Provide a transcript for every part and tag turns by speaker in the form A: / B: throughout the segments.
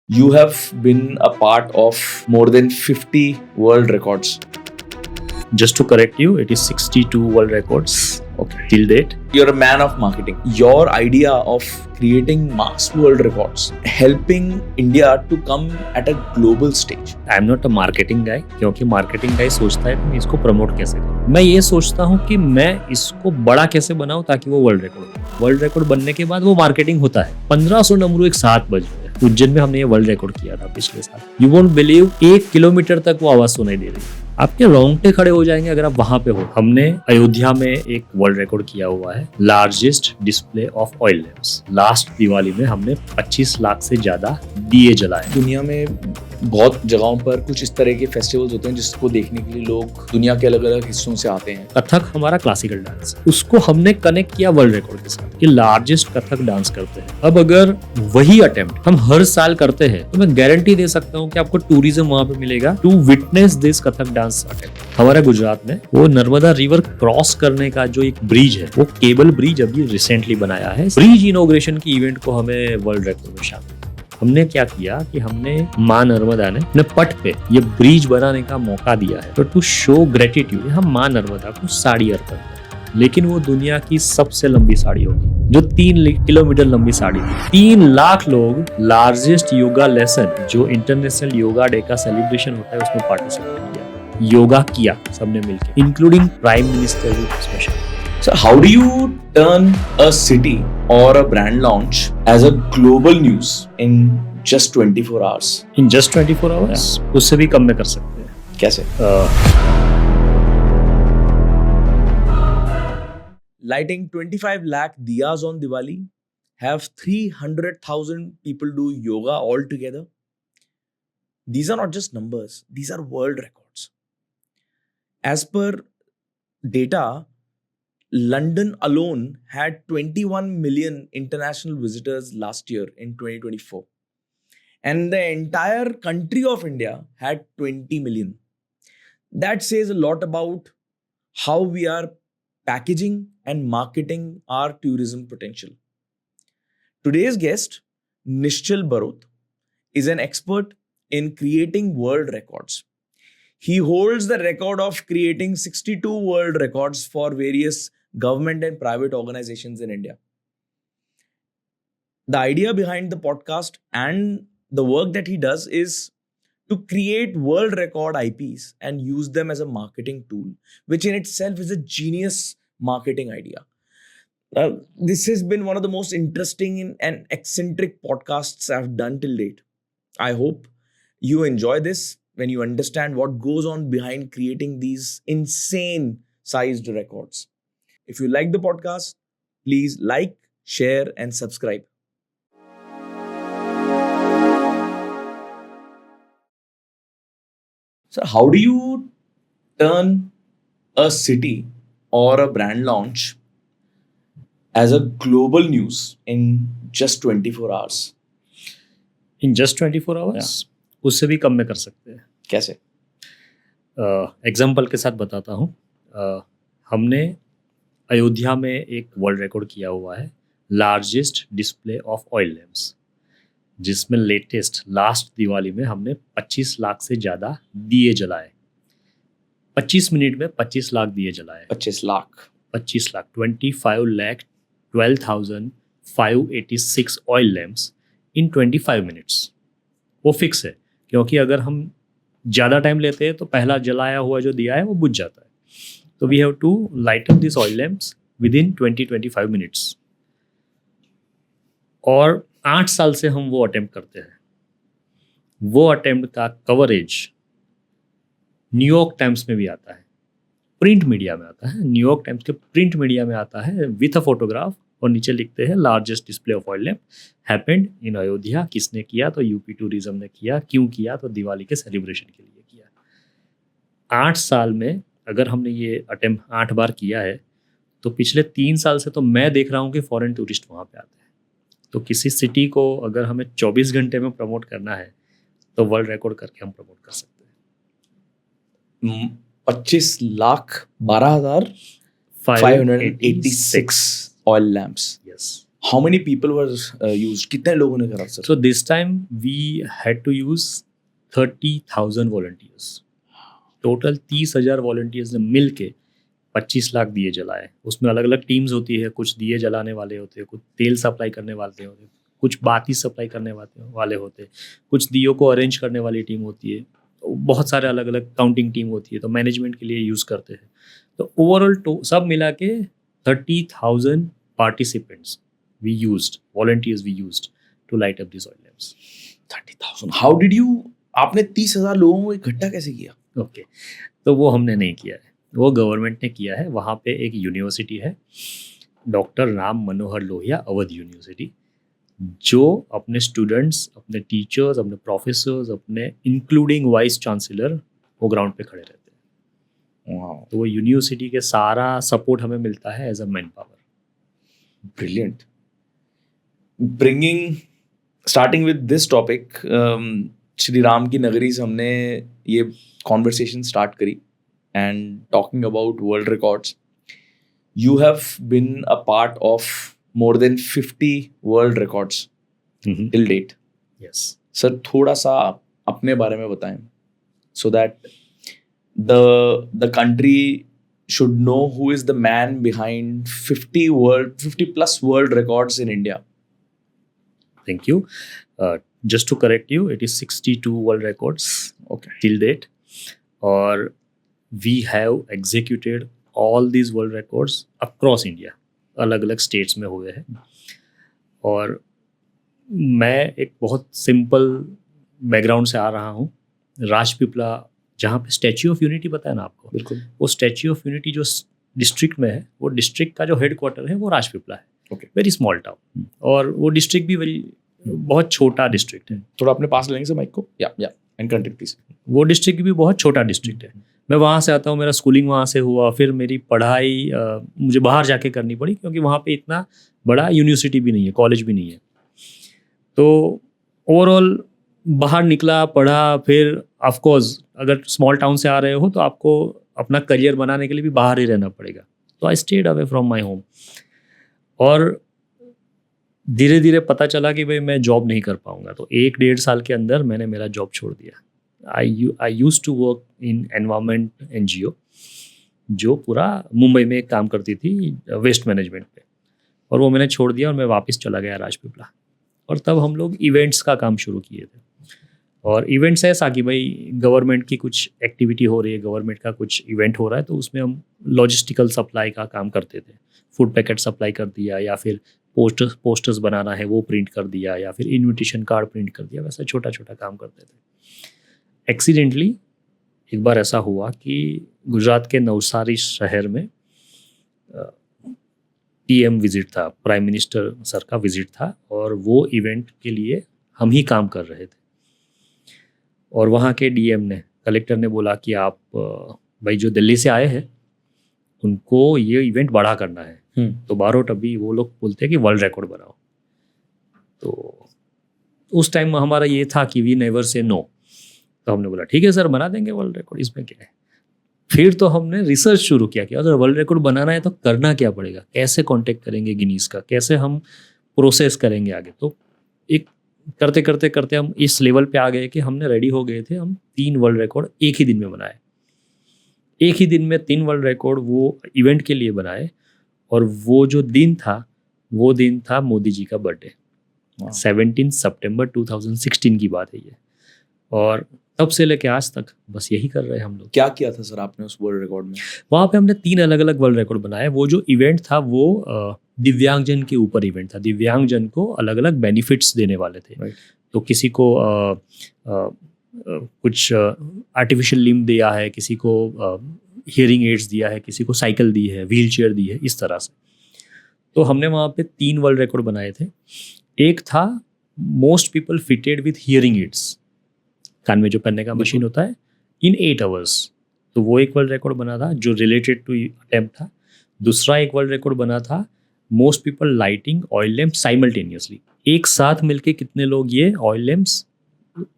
A: You have been a part of more than 50 world records.
B: Just to correct you, it is 62 world records till date.
A: You're a man of marketing. Your idea of creating mass world records, helping India to come at a global stage.
B: I am not a marketing guy, क्योंकि marketing guy सोचता है कि मैं इसको promote कैसे करूं। मैं ये सोचता हूं कि मैं इसको बड़ा कैसे बनाऊं ताकि वो वर्ल्ड रिकॉर्ड बनने के बाद वो मार्केटिंग होता है। 1500 नंबरू एक साथ बज रहे हैं। उज्जैन में हमने ये वर्ल्ड रिकॉर्ड किया था पिछले साल। यू वोंट बिलीव 1 किलोमीटर तक वो आवाज सुनाई दे रही है। आपके रोंगटे खड़े हो जाएंगे अगर आप वहां पे हो। हमने अयोध्या में एक वर्ल्ड रिकॉर्ड किया हुआ है, largest display of oil lamps. Last Diwali में हमने 25 लाख से ज्यादा दिए जलाए।
A: दुनिया में बहुत जगहों पर कुछ इस तरह के फेस्टिवल्स होते हैं जिसको देखने के लिए लोग दुनिया के अलग अलग हिस्सों से आते हैं।
B: कथक हमारा क्लासिकल डांस, उसको हमने कनेक्ट किया वर्ल्ड रिकॉर्ड के साथ कि लार्जेस्ट कथक डांस करते हैं। अब अगर वही अटेम्प्ट हम हर साल करते हैं तो मैं गारंटी दे सकता हूँ कि आपको टूरिज्म वहां पे मिलेगा to witness this Kathak dance attempt. हमारे गुजरात में वो नर्मदा रिवर क्रॉस करने का जो एक ब्रिज है, वो केबल ब्रिज अभी रिसेंटली बनाया है। ब्रिज इनॉग्रेशन की इवेंट को हमें वर्ल्ड रिकॉर्ड में शामिल। हमने क्या किया कि हमने माँ नर्मदा ने अपने पट पे ये ब्रिज बनाने का मौका दिया है, तो टू शो ग्रेटिट्यूड हम माँ नर्मदा को साड़ी अर्पण करें। लेकिन वो दुनिया की सबसे लंबी साड़ी होगी, जो 3 किलोमीटर लंबी साड़ी थी। 3 लाख लोग लार्जेस्ट योगा लेसन, जो इंटरनेशनल योगा डे का सेलिब्रेशन होता है, उसमें पार्टिसिपेट किया, योगा किया सबने मिलकर, including prime minister special.
A: So how do you turn a city or a brand launch as a global news in just 24 hours?
B: In just 24 hours? उससे भी कम में कर सकते हैं।
A: कैसे? Lighting 25 lakh diyas on Diwali, have 300,000 people do yoga all together. These are not just numbers, these are world records. As per data, London alone had 21 million international visitors last year in 2024. And the entire country of India had 20 million. That says a lot about how we are packaging and marketing our tourism potential. Today's guest, Nishchal Barot, is an expert in creating world records. He holds the record of creating 62 world records for various government and private organizations in India. The idea behind the podcast and the work that he does is to create world record IPs and use them as a marketing tool, which in itself is a genius marketing idea. This has been one of the most interesting and eccentric podcasts I've done till date. I hope you enjoy this when you understand what goes on behind creating these insane sized records. If you like the podcast, please like, share, and subscribe. So, how do you turn a city or a brand launch as a global news in just 24 hours?
B: In just 24 hours? उससे भी कम में कर सकते हैं।
A: कैसे?
B: Example के साथ बताता हूँ। हमने अयोध्या में एक वर्ल्ड रिकॉर्ड किया हुआ है, largest display of oil lamps, जिसमें लेटेस्ट लास्ट दिवाली में हमने 25 लाख से ज़्यादा दिए जलाए। 25 मिनट में 25 लाख दिए जलाए।
A: 25 लाख
B: 25,12,586 ऑयल लैम्प्स इन 25 मिनट्स। वो फिक्स है, क्योंकि अगर हम ज़्यादा टाइम लेते हैं तो पहला जलाया हुआ जो दिया है वो बुझ जाता है। तो we have to lighten this oil lamps within 20-25 minutes. और 8 साल से हम वो अटेम्प्ट करते हैं। वो अटेम्प्ट का कवरेज न्यूयॉर्क टाइम्स में भी आता है, प्रिंट मीडिया में आता है। न्यूयॉर्क टाइम्स के प्रिंट मीडिया में आता है विथ अ फोटोग्राफ, और नीचे लिखते हैं largest display of oil lamp happened in Ayodhya. किसने किया? तो यूपी टूरिज्म ने किया। क्यों किया? तो दिवाली के सेलिब्रेशन के लिए किया। 8 साल में अगर हमने ये अटेम्प्ट 8 बार किया है, तो पिछले 3 साल से तो मैं देख रहा हूँ कि फॉरेन टूरिस्ट वहाँ पे आते हैं। तो किसी सिटी को अगर हमें 24 घंटे में प्रमोट करना है तो वर्ल्ड रिकॉर्ड करके हम प्रमोट कर सकते हैं।
A: 25,12,586 oil lamps.
B: Yes.
A: How many people were used? कितने लोगों ने करा sir?
B: So this time we had to use 30,000 volunteers. Total 30,000 volunteers ने मिल के 25 लाख दिए जलाए. उसमें अलग अलग टीम्स होती है, कुछ दिए जलाने वाले होते हैं, कुछ तेल सप्लाई करने वाले होते हैं, कुछ बाती सप्लाई करने वाले होते हैं, कुछ दियों को अरेंज करने वाली टीम होती है, तो बहुत सारे अलग अलग काउंटिंग टीम होती है, तो मैनेजमेंट के लिए यूज़ करते हैं. तो ओवरऑल सब मिला के 30,000 participants we used, volunteers we used to light up this oil lamps.
A: 30,000. How did you? आपने 30,000 लोगों को इकट्ठा कैसे किया?
B: ओके, तो वो हमने नहीं किया है, वो गवर्नमेंट ने किया है. वहाँ पे एक यूनिवर्सिटी है, डॉक्टर राम मनोहर लोहिया अवध यूनिवर्सिटी, जो अपने स्टूडेंट्स, अपने टीचर्स, अपने प्रोफेसर्स, अपने इंक्लूडिंग वाइस चांसलर वो ग्राउंड पे खड़े रहते हैं.
A: Wow.
B: तो वो यूनिवर्सिटी के सारा सपोर्ट हमें मिलता है as a man power.
A: Brilliant. Starting with this topic, Shri Ram की नगरी से हमने ये कॉन्वर्सेशन स्टार्ट करी and talking about world records. You have been a part of more than 50 world records till date.
B: Yes
A: sir, थोड़ा सा अपने बारे में बताएं, so that the country should know who is the man behind 50 plus world records in India.
B: Thank you. Just to correct you, it is 62 world records till date. Or we have executed all these world records across India. अलग अलग states में हुए हैं. और मैं एक बहुत simple background से आ रहा हूँ. राजपीपला, जहाँ पे स्टैच्यू ऑफ यूनिटी पता है ना आपको,
A: बिल्कुल,
B: वो स्टैच्यू ऑफ यूनिटी जो डिस्ट्रिक्ट में है, वो डिस्ट्रिक्ट का जो हेडक्वार्टर है वो राजपीपला है.
A: Okay,
B: very small town. और वो डिस्ट्रिक्ट भी बहुत छोटा डिस्ट्रिक्ट है.
A: थोड़ा अपने पास लेंगे सर माइक को. या एंड कंटिन्यू प्लीज.
B: वो डिस्ट्रिक्ट भी बहुत छोटा डिस्ट्रिक्ट है. मैं वहाँ से आता हूँ, मेरा स्कूलिंग वहाँ से हुआ, फिर मेरी पढ़ाई मुझे बाहर जाके करनी पड़ी, क्योंकि वहाँ पे इतना बड़ा यूनिवर्सिटी भी नहीं है, कॉलेज भी नहीं है. तो ओवरऑल बाहर निकला, पढ़ा, फिर ऑफकोर्स अगर स्मॉल टाउन से आ रहे हो तो आपको अपना करियर बनाने के लिए भी बाहर ही रहना पड़ेगा. तो I stayed away from my home. और धीरे धीरे पता चला कि भाई मैं जॉब नहीं कर पाऊंगा. तो 1-1.5 साल के अंदर मैंने मेरा जॉब छोड़ दिया. I used to work in environment NGO, जो पूरा मुंबई में एक काम करती थी वेस्ट मैनेजमेंट पे, और वो मैंने छोड़ दिया और मैं वापस चला गया राजपीपला. और तब हम लोग इवेंट्स का काम शुरू किए थे. और इवेंट्स ऐसा कि भाई गवर्नमेंट की कुछ एक्टिविटी हो रही है, गवर्नमेंट का कुछ इवेंट हो रहा है, तो उसमें हम लॉजिस्टिकल सप्लाई का काम करते थे. फूड पैकेट सप्लाई कर दिया, या फिर पोस्टर्स बनाना है वो प्रिंट कर दिया, या फिर इनविटेशन कार्ड प्रिंट कर दिया. वैसा छोटा छोटा काम करते थे. एक्सीडेंटली एक बार ऐसा हुआ कि गुजरात के नवसारी शहर में PM विजिट था, प्राइम मिनिस्टर सर का विजिट था, और वो इवेंट के लिए हम ही काम कर रहे थे. और वहाँ के DM ने, कलेक्टर ने बोला कि आप भाई जो दिल्ली से आए हैं उनको ये इवेंट बड़ा करना है. तो बारोट अभी वो लोग बोलते हैं कि वर्ल्ड रिकॉर्ड बनाओ. तो उस टाइम हमारा ये था कि वी नेवर से नो. तो हमने बोला ठीक है सर, बना देंगे वर्ल्ड रिकॉर्ड, इसमें क्या है. फिर तो हमने रिसर्च शुरू किया कि अगर वर्ल्ड रिकॉर्ड बनाना है तो करना क्या पड़ेगा, कैसे कांटेक्ट करेंगे गिनीज का, कैसे हम प्रोसेस करेंगे आगे. तो एक करते करते करते हम इस लेवल पे आ गए कि हमने रेडी हो गए थे. हम 3 वर्ल्ड रिकॉर्ड एक ही दिन में बनाए. एक ही दिन में 3 वर्ल्ड रिकॉर्ड वो इवेंट के लिए बनाए. और वो जो दिन था, वो दिन था मोदी जी का बर्थडे. 17 सितंबर 2016 की बात है ये. और तब से लेके आज तक बस यही कर रहे हैं हम लोग.
A: क्या किया था सर आपने उस वर्ल्ड रिकॉर्ड में?
B: वहाँ पे हमने 3 अलग अलग वर्ल्ड रिकॉर्ड बनाए. वो जो इवेंट था वो दिव्यांगजन के ऊपर इवेंट था. दिव्यांगजन को अलग अलग बेनिफिट्स देने वाले थे.
A: Right.
B: तो किसी को कुछ आर्टिफिशियल लिम्ब दिया है, किसी को हियरिंग एड्स दिया है, किसी को साइकिल दी है, व्हील चेयर दी है, इस तरह से. तो हमने वहाँ पे 3 वर्ल्ड रिकॉर्ड बनाए थे. एक था most people fitted with hearing aids, कान में जो पहनने का मशीन होता है, इन 8 आवर्स. तो वो एक वर्ल्ड रिकॉर्ड बना था जो रिलेटेड टू अटेम्प्ट था. दूसरा एक वर्ल्ड रिकॉर्ड बना था most people lighting oil lamp simultaneously. एक साथ मिलके कितने लोग ये ऑयल लैम्प्स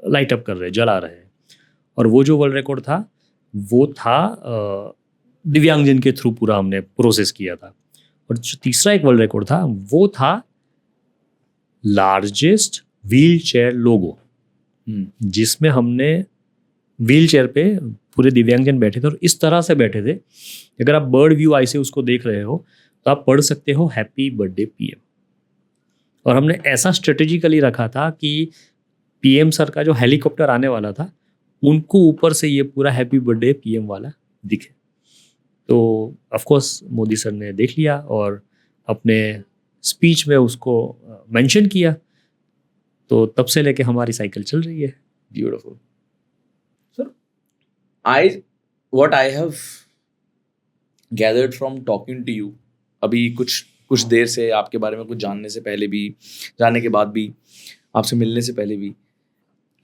B: लाइट अप कर रहे हैं, जला रहे हैं. और वो जो वर्ल्ड रिकॉर्ड था वो था दिव्यांगजन के थ्रू पूरा हमने प्रोसेस किया था. और जो तीसरा एक वर्ल्ड रिकॉर्ड था वो था लार्जेस्ट व्हील चेयर लोगो, जिसमें हमने व्हील चेयर पे पूरे दिव्यांगजन बैठे थे और इस तरह से बैठे थे, अगर आप बर्ड व्यू आई से उसको देख रहे हो तो आप पढ़ सकते हो हैप्पी बर्थडे पीएम। और हमने ऐसा स्ट्रेटेजिकली रखा था कि पीएम सर का जो हेलीकॉप्टर आने वाला था उनको ऊपर से ये पूरा हैप्पी बर्थडे पीएम वाला दिखे। तो ऑफ कोर्स मोदी सर ने देख लिया और अपने स्पीच में उसको मेंशन किया, तो तब से लेके हमारी साइकिल चल रही है।
A: Beautiful. Sir, what I have gathered from talking to you, अभी कुछ देर से आपके बारे में कुछ जानने से पहले भी, जानने के बाद भी, आपसे मिलने से पहले भी,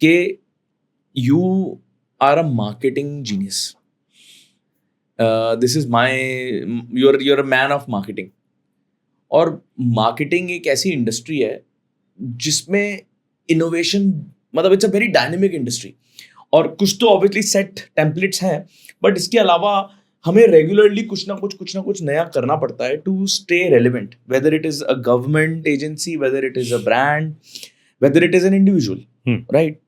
A: कि you are a marketing genius. This is you're a man of marketing. और मार्केटिंग एक ऐसी इंडस्ट्री है जिसमें इनोवेशन, मतलब it's a very dynamic industry, और कुछ तो ऑब्वियसली सेट टेम्पलेट्स हैं, बट इसके अलावा हमें रेगुलरली कुछ ना कुछ नया करना पड़ता है to stay relevant, whether it is a government agency, whether it is a brand, whether it is an individual, right?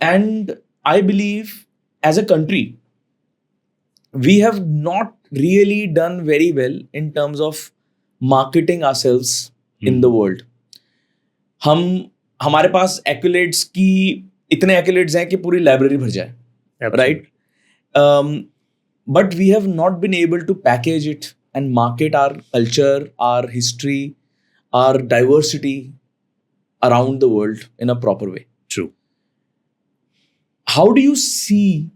A: And I believe as a country we have not really done very well in terms of marketing ourselves in the world. हमारे पास accolades की इतने accolades हैं कि पूरी library भर जाए, right? But we have not been able to package it and market our culture, our history, our diversity around the world in a proper way.
B: True.
A: How do you see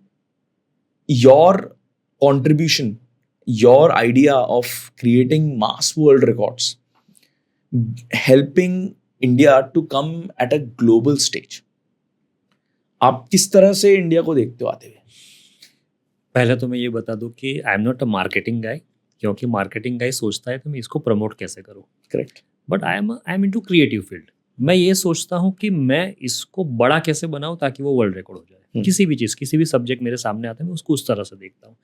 A: your contribution, your idea of creating mass world records, helping India to come at a global stage? आप किस तरह से India को देखते हो आते हुए?
B: पहले तो मैं ये बता दूं कि आई am not a marketing guy, क्योंकि मार्केटिंग गाय सोचता है कि मैं इसको प्रमोट कैसे करूं,
A: correct,
B: but I am into creative field. मैं ये सोचता हूं कि मैं इसको बड़ा कैसे बनाऊं ताकि वो वर्ल्ड रिकॉर्ड हो जाए। किसी भी चीज़, किसी भी सब्जेक्ट मेरे सामने आता है, मैं उसको उस तरह से देखता हूँ।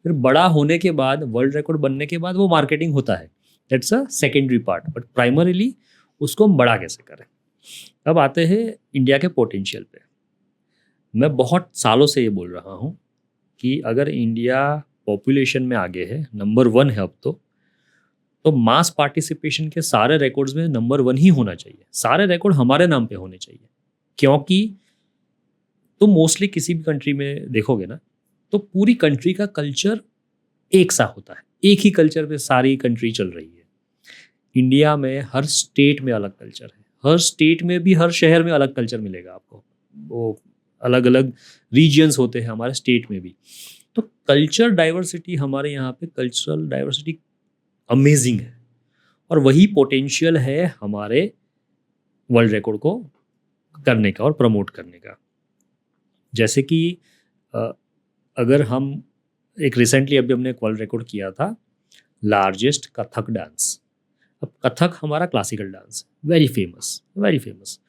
B: फिर बड़ा होने के बाद, वर्ल्ड रिकॉर्ड बनने के बाद वो मार्केटिंग होता है, that's a secondary part, but primarily उसको हम बड़ा कैसे करें। अब आते हैं इंडिया के पोटेंशियल पे। मैं बहुत सालों से ये बोल रहा हूँ कि अगर इंडिया पॉपुलेशन में आगे है, नंबर 1 है अब तो मास पार्टिसिपेशन के सारे रिकॉर्ड्स में नंबर 1 ही होना चाहिए। सारे रिकॉर्ड हमारे नाम पे होने चाहिए, क्योंकि तुम मोस्टली किसी भी कंट्री में देखोगे ना, तो पूरी कंट्री का कल्चर एक सा होता है, एक ही कल्चर पे सारी कंट्री चल रही है। इंडिया में हर स्टेट में अलग कल्चर है, हर स्टेट में भी, हर शहर में अलग कल्चर मिलेगा आपको। वो अलग अलग रीजन्स होते हैं हमारे स्टेट में भी। तो कल्चर डाइवर्सिटी, हमारे यहाँ पे कल्चरल डाइवर्सिटी अमेजिंग है, और वही पोटेंशियल है हमारे वर्ल्ड रिकॉर्ड को करने का और प्रमोट करने का। जैसे कि अगर हम एक रिसेंटली अभी हमने एक वर्ल्ड रिकॉर्ड किया था, लार्जेस्ट कथक डांस। अब कथक हमारा क्लासिकल डांस, वेरी फेमस।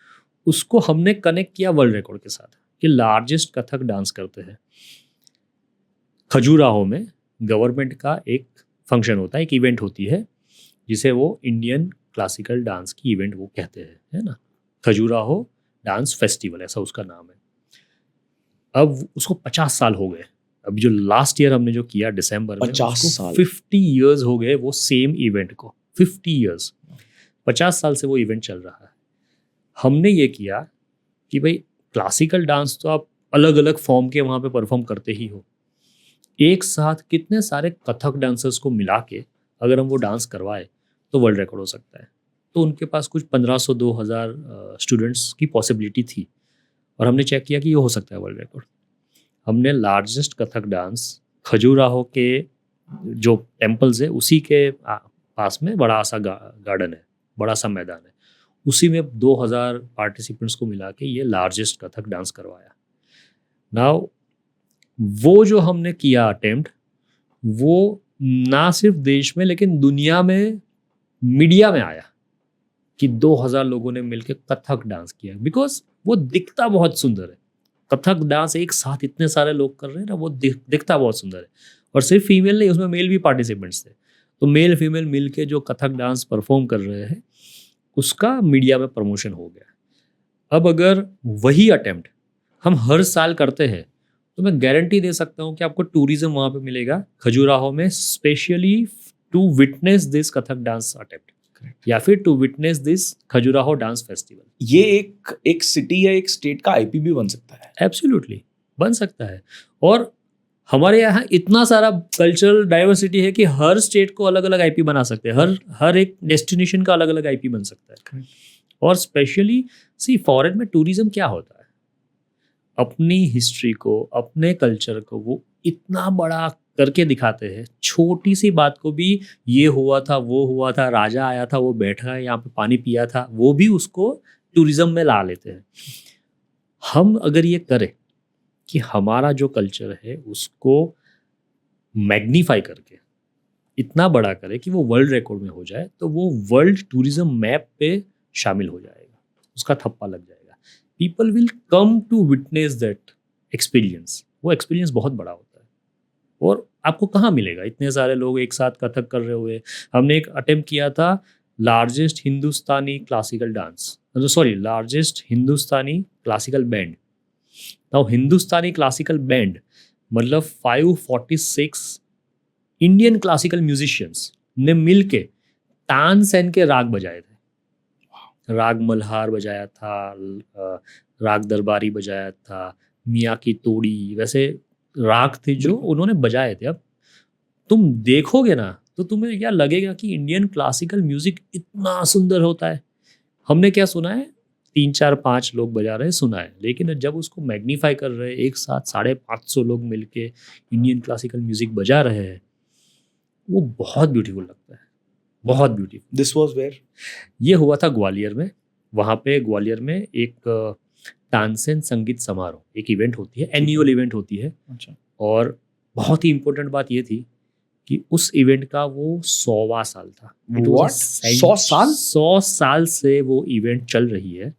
B: उसको हमने कनेक्ट किया वर्ल्ड रिकॉर्ड के साथ कि लार्जेस्ट कथक डांस करते हैं। खजुराहो में गवर्नमेंट का एक फंक्शन होता है, एक इवेंट होती है, जिसे वो इंडियन क्लासिकल डांस की इवेंट वो कहते हैं, है ना, खजुराहो डांस फेस्टिवल, ऐसा उसका नाम है। अब उसको 50 साल हो गए। अभी जो लास्ट ईयर हमने जो किया दिसंबर में,
A: 50 साल,
B: 50 ईयर्स हो गए वो सेम इवेंट को, 50 ईयर्स, 50 साल से वो इवेंट चल रहा है। हमने ये किया कि भाई क्लासिकल डांस तो आप अलग अलग फॉर्म के वहाँ पे परफॉर्म करते ही हो, एक साथ कितने सारे कथक डांसर्स को मिला के अगर हम वो डांस करवाए तो वर्ल्ड रिकॉर्ड हो सकता है। तो उनके पास कुछ 1500-2000 स्टूडेंट्स की पॉसिबिलिटी थी, और हमने चेक किया कि ये हो सकता है वर्ल्ड रिकॉर्ड। हमने लार्जेस्ट कथक डांस खजुराहो के जो टेम्पल्स है उसी के पास में बड़ा सा गार्डन है, बड़ा सा मैदान है, उसी में 2000 पार्टिसिपेंट्स को मिला के ये लार्जेस्ट कथक डांस करवाया। नाउ वो जो हमने किया अटेम्प्ट, वो ना सिर्फ देश में लेकिन दुनिया में मीडिया में आया कि 2000 लोगों ने मिलकर कथक डांस किया, बिकॉज वो दिखता बहुत सुंदर है। कथक डांस एक साथ इतने सारे लोग कर रहे हैं ना, वो दिखता बहुत सुंदर है। और सिर्फ फीमेल नहीं, उसमें मेल भी पार्टिसिपेंट्स थे। तो मेल फीमेल मिल के जो कथक डांस परफॉर्म कर रहे हैं, उसका मीडिया में प्रमोशन हो गया। अब अगर वही अटेम्प्ट हम हर साल करते हैं तो मैं गारंटी दे सकता हूँ कि आपको टूरिज्म वहाँ पे मिलेगा खजुराहो में, specially to witness this Kathak dance attempt या फिर to witness this Khajuraho dance festival.
A: ये एक सिटी या एक स्टेट का आईपी भी बन सकता है।
B: एब्सोल्युटली बन सकता है। और हमारे यहाँ इतना सारा कल्चरल डाइवर्सिटी है कि हर स्टेट को अलग अलग आईपी बना सकते हैं, हर एक डेस्टिनेशन का अलग अलग आईपी बन सकता है। और स्पेशली सी फॉरेन में टूरिज्म क्या होता है, अपनी हिस्ट्री को, अपने कल्चर को वो इतना बड़ा करके दिखाते हैं। छोटी सी बात को भी ये हुआ था, वो हुआ था, राजा आया था, वो बैठा है यहाँ पे, पानी पिया था, वो भी उसको टूरिज्म में ला लेते हैं। हम अगर ये करें कि हमारा जो कल्चर है उसको मैग्नीफाई करके इतना बड़ा करें कि वो वर्ल्ड रिकॉर्ड में हो जाए, तो वो वर्ल्ड टूरिज्म मैप पे शामिल हो जाएगा, उसका थप्पा लग जाएगा। People will come to witness that experience. वो एक्सपीरियंस बहुत बड़ा होता है और आपको कहाँ मिलेगा इतने सारे लोग एक साथ कथक कर रहे हुए। हमने एक अटेम्प्ट किया था लार्जेस्ट हिंदुस्तानी क्लासिकल डांस, लार्जेस्ट हिंदुस्तानी क्लासिकल बैंड। नाउ हिंदुस्तानी क्लासिकल बैंड मतलब 546 इंडियन क्लासिकल म्यूजिशियंस ने मिलके तानसेन के राग बजाए थे। राग मल्हार बजाया था, राग दरबारी बजाया था, मियाँ की तोड़ी, वैसे राग थे जो उन्होंने बजाए थे। अब तुम देखोगे ना तो तुम्हें क्या लगेगा कि इंडियन क्लासिकल म्यूजिक इतना सुंदर होता है। हमने क्या सुना है, 3, 4, 5 लोग बजा रहे सुना है, लेकिन जब उसको मैग्नीफाई कर रहे हैं, एक साथ 550 लोग मिलके इंडियन क्लासिकल म्यूजिक बजा रहे हैं, वो बहुत ब्यूटीफुल लगता है, बहुत ब्यूटीफुल।
A: This was where?
B: ये हुआ था ग्वालियर में। वहाँ पे ग्वालियर में एक तानसेन संगीत समारोह, एक इवेंट होती है, एनुअल इवेंट होती है।
A: अच्छा।
B: और बहुत ही इम्पोर्टेंट बात ये थी कि उस इवेंट का वो 100वां साल था।
A: What? 100 साल?
B: 100 साल से वो इवेंट चल रही है।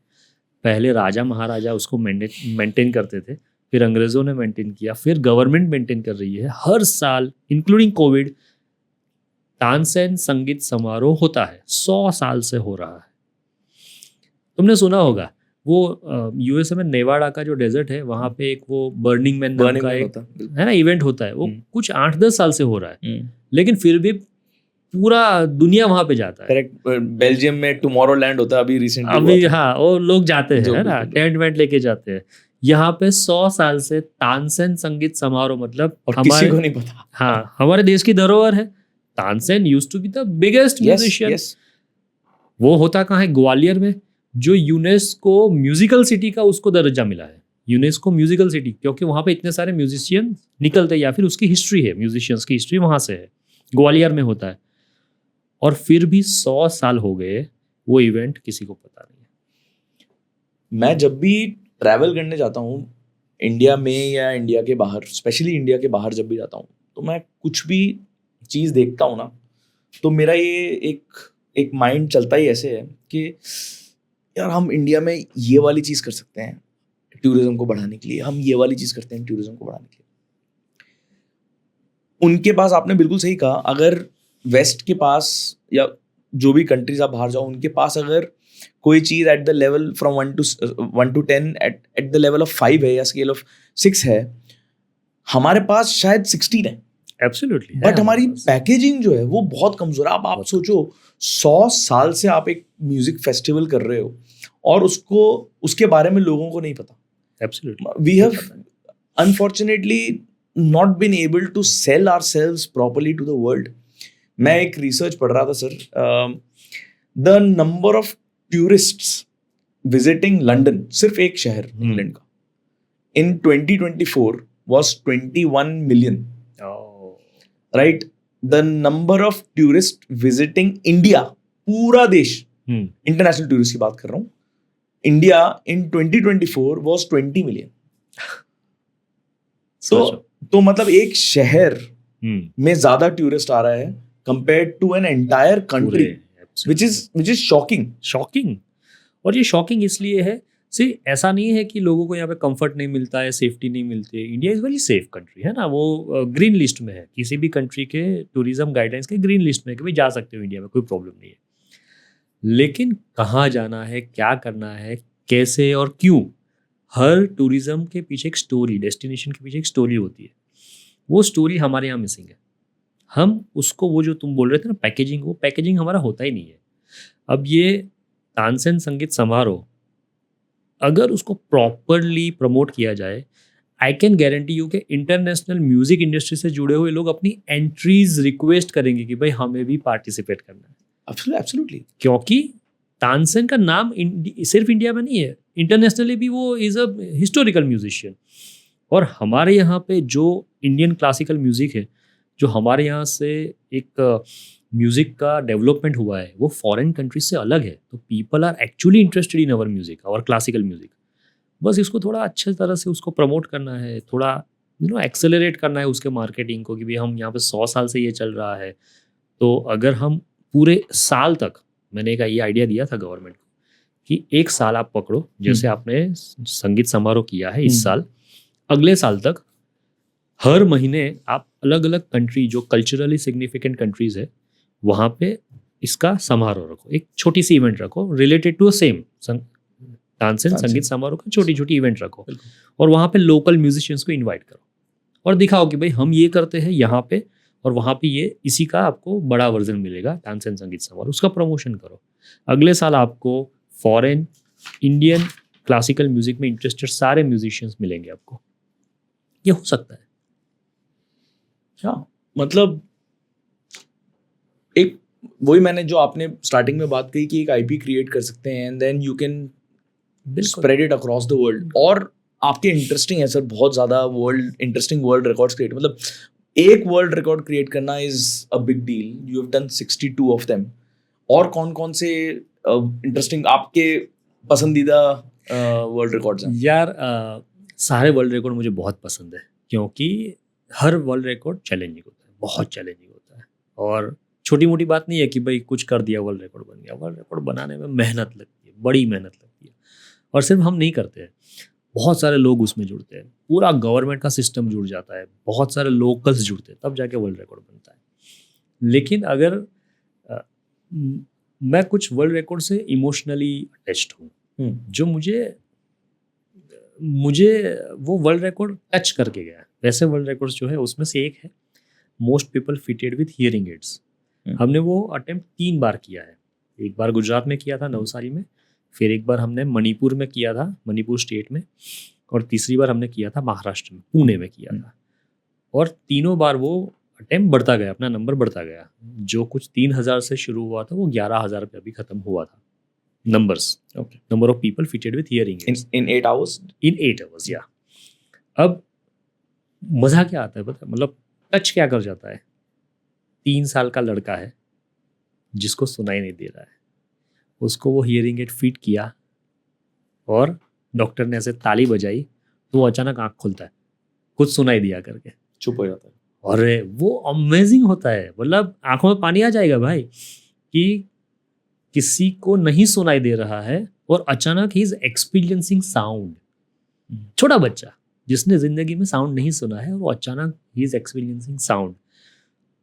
B: पहले राजा महाराजा उसको मेंटेन करते थे, फिर अंग्रेजों ने मेंटेन किया, फिर गवर्नमेंट मेंटेन कर रही है। हर साल इंक्लूडिंग कोविड तानसेन संगीत समारोह होता है, 100 साल से हो रहा है। तुमने सुना होगा वो यूएसए में नेवाडा का जो डेजर्ट है वहाँ पे एक वो बर्निंग मैन नाम का एक है ना इवेंट होता है। वो कुछ 8-10 साल से हो रहा है, लेकिन फिर भी पूरा दुनिया वहाँ पे जाता है।
A: करेक्ट। बेल्जियम में टुमारोलैंड होता है अभी रिसेंटली।
B: अभी हाँ, वो लोग जाते हैं है ना, टेंट वेंट लेके जाते हैं। यहाँ पे 100 साल से तानसेन संगीत समारोह मतलब
A: किसी को नहीं पता।
B: हाँ, हमारे देश की धरोहर है। Tansen used to be the biggest musician. वो होता कहाँ है, ग्वालियर में, जो यूनेस्को म्यूजिकल सिटी का उसको दर्जा मिला है। यूनेस्को म्यूजिकल सिटी, क्योंकि वहाँ पे इतने सारे म्यूजिशियन निकलते हैं, या फिर उसकी हिस्ट्री है, म्यूजिशियंस की हिस्ट्री वहाँ से है, ग्वालियर में होता है। और फिर भी 100 साल हो गए, वो इवेंट किसी को पता नहीं है।
A: मैं जब भी ट्रैवल करने जाता हूँ इंडिया में या इंडिया के बाहर, स्पेशली इंडिया के बाहर जब भी जाता हूँ, तो मैं कुछ भी चीज़ देखता हूँ ना, तो मेरा ये एक माइंड चलता ही ऐसे है कि यार हम इंडिया में ये वाली चीज़ कर सकते हैं टूरिज्म को बढ़ाने के लिए, हम ये वाली चीज़ करते हैं टूरिज्म को बढ़ाने के लिए। उनके पास, आपने बिल्कुल सही कहा, अगर वेस्ट के पास या जो भी कंट्रीज आप बाहर जाओ, उनके पास अगर कोई चीज़ at the level from 1 to 10 at the level of 5 है या स्केल ऑफ 6 है, हमारे पास शायद 16 है।
B: एब्सोल्युटली।
A: बट हमारी पैकेजिंग जो है वो बहुत कमजोर है। आप सोचो 100 साल से आप एक म्यूजिक फेस्टिवल कर रहे हो और उसके बारे में लोगों को नहीं पता।
B: Absolutely.
A: We have unfortunately not been able to sell ourselves properly to the world. मैं एक रिसर्च पढ़ रहा था sir, the number of tourists visiting London, सिर्फ एक शहर इंग्लैंड का, in 2024 was 21 million. Right. The number of tourist visiting India, पूरा देश, इंटरनेशनल टूरिस्ट की बात कर रहा हूँ, इंडिया इन 2024 was 20 million. तो मतलब एक शहर में ज्यादा टूरिस्ट आ रहा है compared to an entire country, which is shocking.
B: और ये शॉकिंग इसलिए है, ऐसा नहीं है कि लोगों को यहाँ पे कंफर्ट नहीं मिलता है, सेफ्टी नहीं मिलती है। India is very safe country है ना, वो ग्रीन लिस्ट में है, किसी भी कंट्री के टूरिज्म गाइडलाइंस के ग्रीन लिस्ट में, कि भाई जा सकते हो इंडिया में, कोई प्रॉब्लम नहीं है। लेकिन कहाँ जाना है, क्या करना है, कैसे और क्यों, हर टूरिज्म के पीछे एक स्टोरी, डेस्टिनेशन के पीछे एक स्टोरी होती है। वो स्टोरी हमारे यहाँ मिसिंग है। हम उसको, वो जो तुम बोल रहे थे ना पैकेजिंग, वो पैकेजिंग हमारा होता ही नहीं है। अब ये तानसेन संगीत समारोह अगर उसको प्रॉपरली प्रमोट किया जाए, आई कैन गारंटी यू कि इंटरनेशनल म्यूजिक इंडस्ट्री से जुड़े हुए लोग अपनी एंट्रीज रिक्वेस्ट करेंगे कि भाई हमें भी पार्टिसिपेट करना है।
A: एब्सोल्युटली।
B: क्योंकि तानसेन का नाम सिर्फ इंडिया में नहीं है, इंटरनेशनली भी वो इज़ अ हिस्टोरिकल म्यूजिशियन। और हमारे यहाँ पे जो इंडियन क्लासिकल म्यूज़िक है, जो हमारे यहाँ से एक म्यूज़िक का डेवलपमेंट हुआ है, वो फॉरेन कंट्रीज से अलग है। तो people are actually interested in our music, our classical music. बस इसको थोड़ा अच्छे तरह से उसको प्रमोट करना है, थोड़ा एक्सेलरेट करना है उसके मार्केटिंग को, कि भाई हम यहाँ पे 100 साल से ये चल रहा है। तो अगर हम पूरे साल तक, मैंने एक ये आइडिया दिया था गवर्नमेंट को कि एक साल आप पकड़ो, जैसे आपने संगीत समारोह किया है इस साल, अगले साल तक हर महीने आप अलग अलग कंट्री, जो कल्चरली सिग्निफिकेंट कंट्रीज है, वहाँ पे इसका समारोह रखो, एक छोटी सी इवेंट रखो रिलेटेड टू सेम तानसेन संगीत समारोह का, छोटी छोटी इवेंट रखो और वहाँ पे लोकल म्यूजिशियंस को इनवाइट करो और दिखाओ कि भाई हम ये करते हैं यहाँ पे, और वहाँ पे ये इसी का आपको बड़ा वर्जन मिलेगा तानसेन संगीत समारोह, उसका प्रमोशन करो। अगले साल आपको फॉरेन, इंडियन क्लासिकल म्यूजिक में इंटरेस्टेड सारे म्यूजिशियंस मिलेंगे आपको। ये हो सकता है।
A: हाँ, मतलब एक वही मैंने जो आपने स्टार्टिंग में बात कही कि एक आईपी क्रिएट कर सकते हैं and then you can spread it across the world. और आपके इंटरेस्टिंग है सर, बहुत ज़्यादा इंटरेस्टिंग वर्ल्ड रिकॉर्ड्स क्रिएट, मतलब एक वर्ल्ड रिकॉर्ड क्रिएट करना is a big deal. You have done 62 of them. और कौन कौन से इंटरेस्टिंग आपके पसंदीदा वर्ल्ड रिकॉर्ड्स हैं?
B: यार सारे वर्ल्ड रिकॉर्ड मुझे बहुत पसंद है, क्योंकि हर वर्ल्ड रिकॉर्ड चैलेंजिंग होता है, बहुत चैलेंजिंग होता है। और छोटी मोटी बात नहीं है कि भाई कुछ कर दिया वर्ल्ड रिकॉर्ड बन गया। वर्ल्ड रिकॉर्ड बनाने में मेहनत लगती है, बड़ी मेहनत लगती है। और सिर्फ हम नहीं करते हैं, बहुत सारे लोग उसमें जुड़ते हैं, पूरा गवर्नमेंट का सिस्टम जुड़ जाता है, बहुत सारे लोकल्स जुड़ते हैं, तब जाके वर्ल्ड रिकॉर्ड बनता है। लेकिन अगर मैं कुछ वर्ल्ड रिकॉर्ड से इमोशनली अटैच्ड हूँ, जो मुझे वो वर्ल्ड रिकॉर्ड टच करके गया। वैसे वर्ल्ड रिकॉर्ड्स जो है उसमें से एक है most people fitted with hearing ads. हमने वो अटेम्प्ट 3 बार किया है। एक बार गुजरात में किया था, नवसारी में, फिर एक बार हमने मणिपुर में किया था, मणिपुर स्टेट में, और तीसरी बार हमने किया था महाराष्ट्र में, पुणे में किया था। और तीनों बार वो अटेम्प्ट बढ़ता गया, अपना नंबर बढ़ता गया। जो कुछ 3000 से शुरू हुआ था वो 11000 पे अभी खत्म हुआ था। Numbers, number of people fitted with hearing
A: in 8 hours.
B: In 8 hours, या। अब मज़ा क्या आता है पता है, मतलब टच क्या कर जाता है। 3 साल का लड़का है जिसको सुनाई नहीं दे रहा है, उसको वो हियरिंग एड फिट किया और डॉक्टर ने ऐसे ताली बजाई तो वो अचानक आँख खुलता है, कुछ सुनाई दिया करके
A: चुप हो जाता है।
B: और वो अमेजिंग होता है, मतलब आंखों में पानी आ जाएगा भाई, कि किसी को नहीं सुनाई दे रहा है और अचानक ही इज एक्सपीरियंसिंग साउंड। छोटा बच्चा जिसने जिंदगी में साउंड नहीं सुना है, वो अचानक ही इज एक्सपीरियंसिंग साउंड।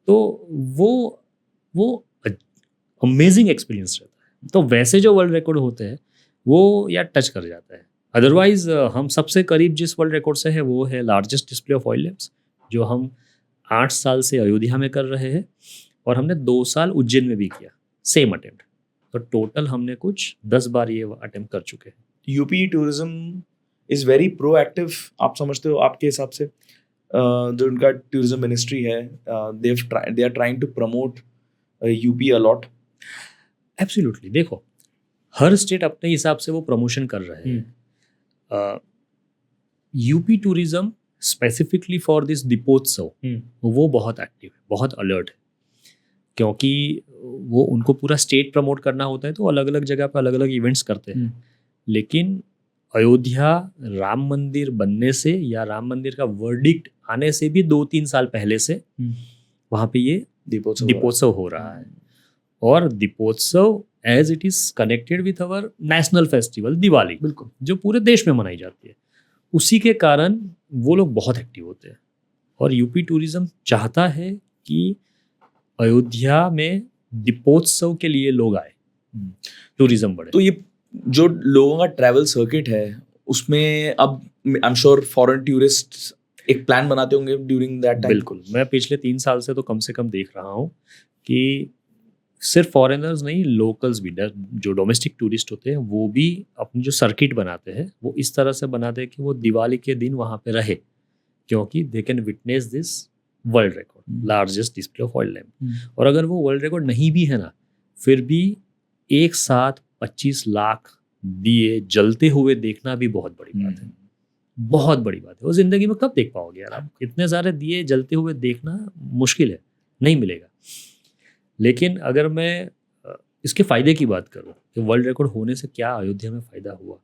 B: तो वो अमेजिंग एक्सपीरियंस रहता है। तो वैसे जो वर्ल्ड रिकॉर्ड होते हैं वो यार टच कर जाता है। अदरवाइज हम सबसे करीब जिस वर्ल्ड रिकॉर्ड से है वो है largest display of oil lamps, जो हम 8 साल से अयोध्या में कर रहे हैं, और हमने 2 साल उज्जैन में भी किया, सेम अटेम्प्ट। तो टोटल हमने कुछ 10 बार ये अटेम्प्ट कर चुके हैं।
A: UP tourism is very proactive, आप समझते हो आपके हिसाब से? जो उनका टूरिज्म मिनिस्ट्री है, they are trying to promote UP a lot.
B: Absolutely. देखो, हर स्टेट अपने हिसाब से वो प्रमोशन कर रहे हैं। UP tourism specifically for this Deepotsav वो बहुत एक्टिव है, बहुत अलर्ट है, क्योंकि वो उनको पूरा स्टेट प्रमोट करना होता है, तो अलग अलग जगह पे अलग अलग इवेंट्स करते हैं। लेकिन अयोध्या राम मंदिर बनने से या राम मंदिर का वर्डिक्ट आने से भी 2-3 साल पहले से वहाँ पे ये दीपोत्सव हो रहा है। और Deepotsav as it is connected with our national festival Diwali, बिल्कुल, जो पूरे देश में मनाई जाती है, उसी के कारण वो लोग बहुत एक्टिव होते हैं। और यूपी टूरिज्म चाहता है कि अयोध्या में दीपोत्सव के लिए लोग आए, टूरिज्म बढ़े।
A: तो ये जो लोगों का ट्रैवल सर्किट है उसमें अब I am sure foreign tourist एक प्लान बनाते होंगे ड्यूरिंग दैट टाइम।
B: बिल्कुल, मैं पिछले 3 साल से तो कम से कम देख रहा हूँ कि सिर्फ फॉरेनर्स नहीं, लोकल्स भी, जो डोमेस्टिक टूरिस्ट होते हैं वो भी अपनी जो सर्किट बनाते हैं वो इस तरह से बनाते हैं कि वो दिवाली के दिन वहाँ पे रहे, क्योंकि they can witness this world record, largest display of oil lamp. और अगर वो वर्ल्ड रिकॉर्ड नहीं भी है ना, फिर भी एक साथ 25 लाख दिए जलते हुए देखना भी बहुत बड़ी बात है, बहुत बड़ी बात है। वो जिंदगी में कब देख पाओगे यार आप? इतने सारे दिए जलते हुए देखना मुश्किल है, नहीं मिलेगा। लेकिन अगर मैं इसके फ़ायदे की बात करूँ कि वर्ल्ड रिकॉर्ड होने से क्या अयोध्या में फ़ायदा हुआ,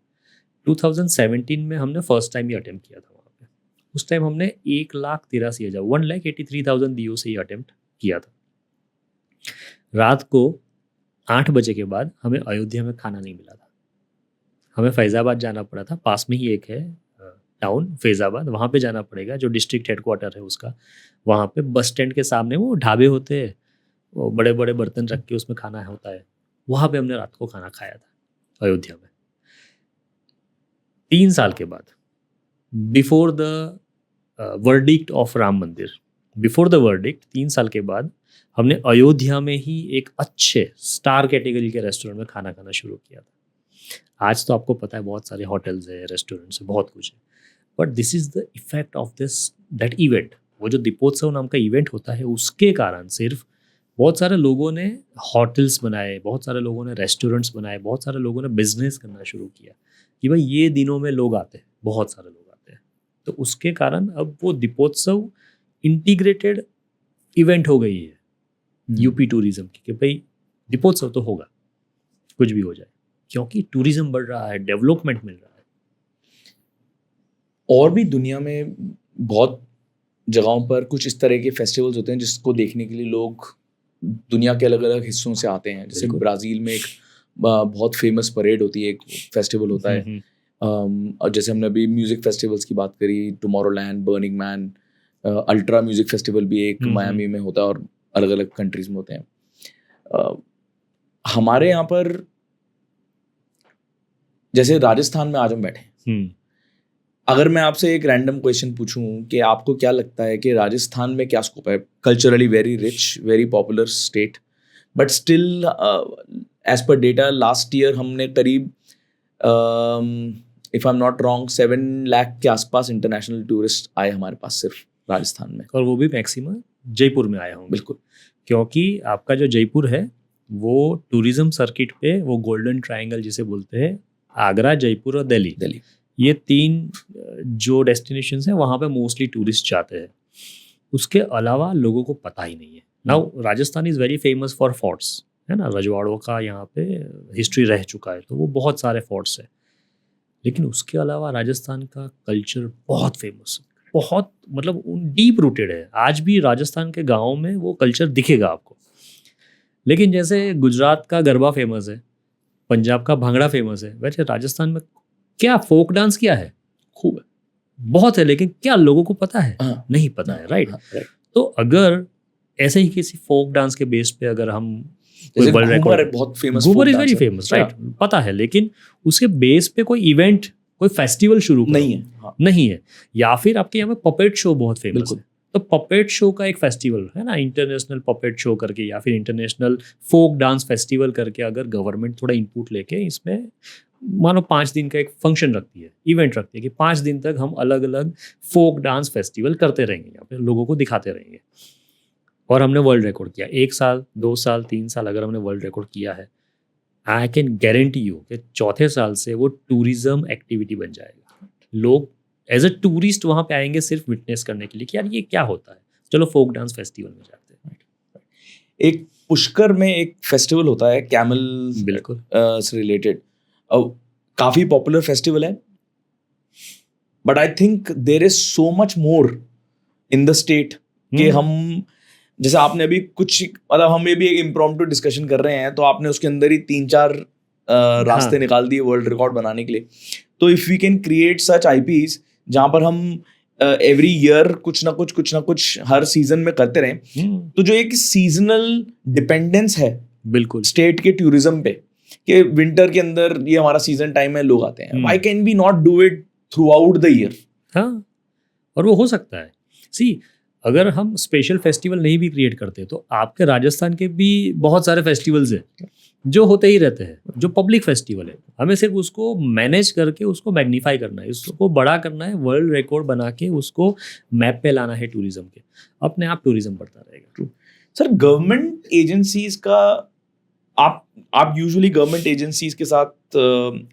B: 2017 में हमने फर्स्ट टाइम ये अटेम्प्ट किया था वहाँ पे। उस टाइम हमने 1,83,000 1,83,000 दियो से ये अटेम्प्ट किया था। रात को 8 बजे के बाद हमें अयोध्या में खाना नहीं मिला था। हमें फैज़ाबाद जाना पड़ा था, पास में ही एक है टाउन फैज़ाबाद, वहाँ पे जाना पड़ेगा, जो डिस्ट्रिक्ट हेडक्वार्टर है उसका। वहाँ पे बस स्टैंड के सामने वो ढाबे होते हैं, वो बड़े बड़े बर्तन रख के उसमें खाना होता है, वहाँ पे हमने रात को खाना खाया था अयोध्या में। 3 साल के बाद, before the verdict of Ram मंदिर, बिफोर द वर्डिक्ट 3 साल के बाद हमने अयोध्या में ही एक अच्छे स्टार कैटेगरी के रेस्टोरेंट में खाना खाना शुरू किया था। आज तो आपको पता है बहुत सारे होटल्स है, रेस्टोरेंट्स है, बहुत कुछ है, but this is the effect of this that event. वो जो दीपोत्सव नाम का इवेंट होता है, उसके कारण सिर्फ बहुत सारे लोगों ने होटल्स बनाए, बहुत सारे लोगों ने रेस्टोरेंट्स बनाए, बहुत सारे लोगों ने बिजनेस करना शुरू किया कि भाई ये दिनों में लोग आते हैं, बहुत सारे लोग आते हैं। तो उसके कारण अब वो दीपोत्सव इंटीग्रेटेड इवेंट हो गई है यूपी टूरिज्म की, कि भाई दीपोत्सव तो होगा, कुछ भी हो जाए, क्योंकि टूरिज्म बढ़ रहा है, डेवलपमेंट मिल रहा है।
A: और भी दुनिया में बहुत जगहों पर कुछ इस तरह के फेस्टिवल्स होते हैं जिसको देखने के लिए लोग दुनिया के अलग अलग हिस्सों से आते हैं। जैसे ब्राज़ील में एक बहुत फेमस परेड होती है, एक फेस्टिवल होता है। और जैसे हमने अभी म्यूज़िक फेस्टिवल्स की बात करी, Tomorrowland, burning man, ultra music festival भी एक मायामी में होता है और अलग अलग कंट्रीज़ में होते हैं। हमारे यहाँ पर जैसे राजस्थान में आज हम बैठे हैं, अगर मैं आपसे एक रैंडम क्वेश्चन पूछूं कि आपको क्या लगता है कि राजस्थान में क्या स्कोप है? Culturally very rich, very popular state, but still as per data last year हमने करीब if I am not wrong 7 lakh के आसपास इंटरनेशनल टूरिस्ट आए हमारे पास सिर्फ राजस्थान में,
B: और वो भी मैक्सिमम जयपुर में आया हूँ।
A: बिल्कुल,
B: क्योंकि आपका जो जयपुर है वो टूरिज्म सर्किट पे, वो गोल्डन ट्रायंगल जिसे बोलते हैं, आगरा, जयपुर और दिल्ली, ये 3 जो डेस्टिनेशंस हैं वहाँ पे मोस्टली टूरिस्ट जाते हैं। उसके अलावा लोगों को पता ही नहीं है। Now Rajasthan is very famous for forts, है ना, रजवाड़ों का यहाँ पे हिस्ट्री रह चुका है, तो वो बहुत सारे फोर्ट्स है। लेकिन उसके अलावा राजस्थान का कल्चर बहुत फेमस है, बहुत मतलब डीप रूटेड है। आज भी राजस्थान के गाँव में वो कल्चर दिखेगा आपको। लेकिन जैसे गुजरात का गरबा फेमस है, पंजाब का भांगड़ा फेमस है, वैसे राजस्थान में क्या फोक डांस क्या है?
A: खूब है,
B: बहुत है, लेकिन क्या लोगों को पता है? नहीं पता है, राइट? तो अगर ऐसे ही किसी फोक डांस के बेस पे अगर हम
A: वर्ल्ड रिकॉर्ड, बहुत famous,
B: Ghoomar is very famous, right, पता है, लेकिन उसके बेस पे कोई इवेंट, कोई फेस्टिवल शुरू नहीं है। या फिर आपके यहाँ पे पपेट शो बहुत फेमस है, तो पपेट शो का एक फेस्टिवल है ना, इंटरनेशनल पपेट शो करके या फिर इंटरनेशनल फोक डांस फेस्टिवल करके अगर गवर्नमेंट थोड़ा इनपुट लेके इसमें मानो 5 दिन का एक फंक्शन रखती है, इवेंट रखती है कि 5 दिन तक हम अलग अलग फोक डांस फेस्टिवल करते रहेंगे, यहाँ पे लोगों को दिखाते रहेंगे। और हमने वर्ल्ड रिकॉर्ड किया, 1 साल 2 साल 3 साल अगर हमने वर्ल्ड रिकॉर्ड किया है, आई कैन गारंटी यू कि 4थे साल से वो टूरिज्म एक्टिविटी बन जाएगा। लोग एज अ टूरिस्ट वहाँ पे आएंगे सिर्फ विटनेस करने के लिए कि यार ये क्या होता है, चलो फोक डांस फेस्टिवल में जाते हैं।
A: एक पुष्कर में एक फेस्टिवल होता है कैमल,
B: बिल्कुल
A: से रिलेटेड, काफ़ी पॉपुलर फेस्टिवल है, but I think there is so much more in the state कि हम, जैसे आपने अभी कुछ, मतलब हम ये भी एक इम्प्रॉम्प्टू डिस्कशन कर रहे हैं, तो आपने उसके अंदर ही 3-4 रास्ते निकाल दिए वर्ल्ड रिकॉर्ड बनाने के लिए। तो if we can create such IPs जहाँ पर हम एवरी ईयर कुछ ना कुछ हर सीजन में करते रहें, तो जो एक सीजनल डिपेंडेंस है
B: बिल्कुल
A: स्टेट के टूरिज्म पे, कि विंटर के अंदर ये हमारा सीजन टाइम है, लोग आते हैं,
B: hmm.
A: Why can we not do it throughout the year?
B: हाँ, और वो हो सकता है। सी, अगर हम स्पेशल फेस्टिवल नहीं भी क्रिएट करते तो आपके राजस्थान के भी बहुत सारे फेस्टिवल्स हैं जो होते ही रहते हैं, जो पब्लिक फेस्टिवल है। हमें सिर्फ उसको मैनेज करके उसको मैग्नीफाई करना है, उसको बड़ा करना है, वर्ल्ड रिकॉर्ड बना के उसको मैप पे लाना है टूरिज्म के, अपने आप टूरिज्म बढ़ता रहेगा।
A: सर, गवर्नमेंट एजेंसीज का, आप यूजुअली गवर्नमेंट एजेंसीज के साथ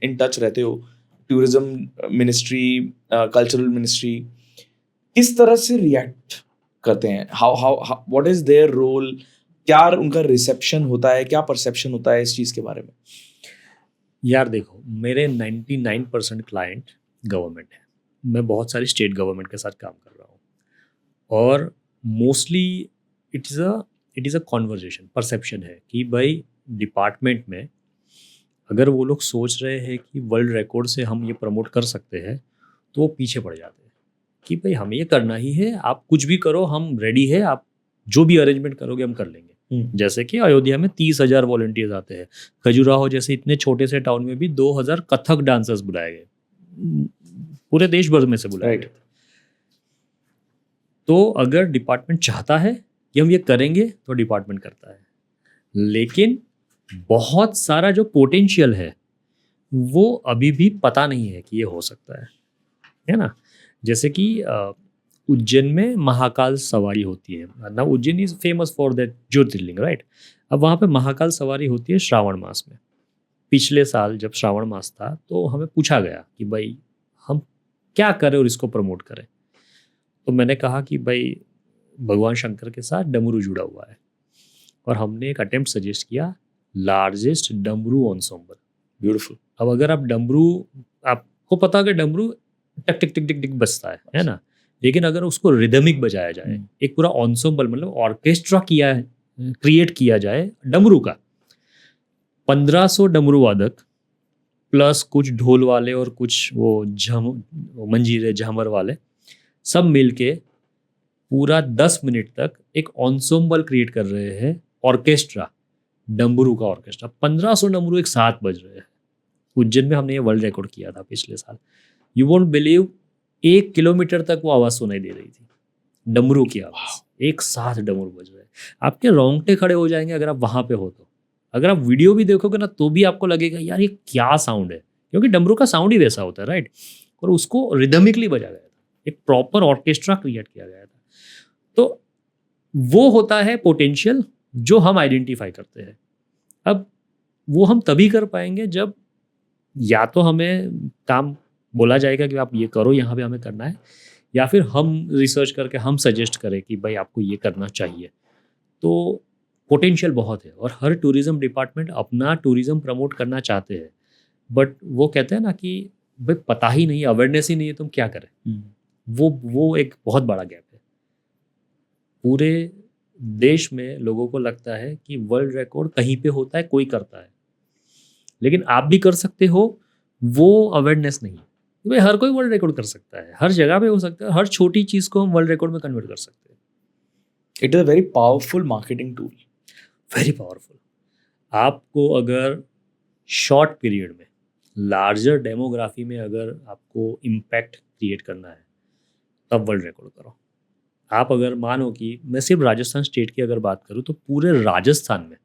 A: इन टच रहते हो, टूरिज्म मिनिस्ट्री, कल्चरल मिनिस्ट्री, किस तरह से रिएक्ट करते हैं? How what is their role? क्या उनका रिसेप्शन होता है, क्या परसेप्शन होता है इस चीज़ के बारे में?
B: यार देखो, मेरे 99% क्लाइंट गवर्नमेंट है। मैं बहुत सारी स्टेट गवर्नमेंट के साथ काम कर रहा हूँ, और mostly it is a conversation, perception है कि भाई डिपार्टमेंट में अगर वो लोग सोच रहे हैं कि वर्ल्ड रिकॉर्ड से हम ये प्रमोट कर सकते हैं तो वो पीछे पड़ जाते हैं कि भाई हमें ये करना ही है, आप कुछ भी करो, हम रेडी है, आप जो भी अरेंजमेंट करोगे हम कर लेंगे। जैसे कि अयोध्या में 30,000 वॉलंटियर्स आते हैं, खजुराहो जैसे इतने छोटे से टाउन में भी 2,000 कथक डांसर्स बुलाए गए, पूरे देश भर में से बुलाए गए। तो अगर डिपार्टमेंट चाहता है कि हम ये करेंगे तो डिपार्टमेंट करता है, लेकिन बहुत सारा जो पोटेंशियल है वो अभी भी पता नहीं है कि ये हो सकता है ना। जैसे कि उज्जैन में महाकाल सवारी होती है ना। Ujjain is famous for that Jyotirlinga, right. अब वहाँ पे महाकाल सवारी होती है श्रावण मास में। पिछले साल जब श्रावण मास था तो हमें पूछा गया कि भाई हम क्या करें और इसको प्रमोट करें। तो मैंने कहा कि भाई भगवान शंकर के साथ डमरू जुड़ा हुआ है, और हमने एक अटेम्प्ट सजेस्ट किया, लार्जेस्ट डमरू एंसेम्बल। ब्यूटीफुल। अब अगर आप डमरू, आपको पता है कि डमरू टक टिक टिक टिक टिक बजता है ना, लेकिन अगर उसको रिदमिक बजाया जाए, एक पूरा एंसेम्बल मतलब ऑर्केस्ट्रा क्रिएट किया जाए डमरू का, 1500 डमरू वादक प्लस कुछ ढोल वाले और कुछ वो मंजीरे झामर वाले सब मिलके पूरा 10 मिनट तक एक एंसेम्बल क्रिएट कर रहे हैं, ऑर्केस्ट्रा, डमरू का ऑर्केस्ट्रा। 1500 डमरू एक साथ बज रहे हैं। उज्जैन में हमने ये वर्ल्ड रिकॉर्ड किया था पिछले साल। यू वोंट बिलीव, 1 किलोमीटर तक वो आवाज़ सुनाई दे रही थी, डमरू की आवाज़, एक साथ डमरू बज रहे हैं। आपके रोंगटे खड़े हो जाएंगे अगर आप वहाँ पे हो तो। अगर आप वीडियो भी देखोगे ना तो भी आपको लगेगा यार ये क्या साउंड है, क्योंकि डमरू का साउंड ही वैसा होता है, राइट। और उसको रिदमिकली बजा गया था, एक प्रॉपर ऑर्केस्ट्रा क्रिएट किया गया था। तो वो होता है पोटेंशियल जो हम आइडेंटिफाई करते हैं। अब वो हम तभी कर पाएंगे जब या तो हमें काम बोला जाएगा कि आप ये करो, यहाँ पे हमें करना है, या फिर हम रिसर्च करके हम सजेस्ट करें कि भाई आपको ये करना चाहिए। तो पोटेंशियल बहुत है, और हर टूरिज्म डिपार्टमेंट अपना टूरिज्म प्रमोट करना चाहते हैं, बट वो कहते हैं ना कि भाई पता ही नहीं, अवेयरनेस ही नहीं है, तुम क्या करें। वो एक बहुत बड़ा गैप है। पूरे देश में लोगों को लगता है कि वर्ल्ड रिकॉर्ड कहीं पे होता है, कोई करता है, लेकिन आप भी कर सकते हो, वो अवेयरनेस नहीं है। भाई हर कोई वर्ल्ड रिकॉर्ड कर सकता है, हर जगह पे हो सकता है, हर छोटी चीज़ को हम वर्ल्ड रिकॉर्ड में कन्वर्ट कर सकते हैं।
A: It is a very powerful marketing tool,
B: very powerful. आपको अगर शॉर्ट पीरियड में लार्जर डेमोग्राफी में अगर आपको इम्पैक्ट क्रिएट करना है तब वर्ल्ड रिकॉर्ड करो। आप अगर मानो कि मैं सिर्फ राजस्थान स्टेट की अगर बात करूँ तो पूरे राजस्थान में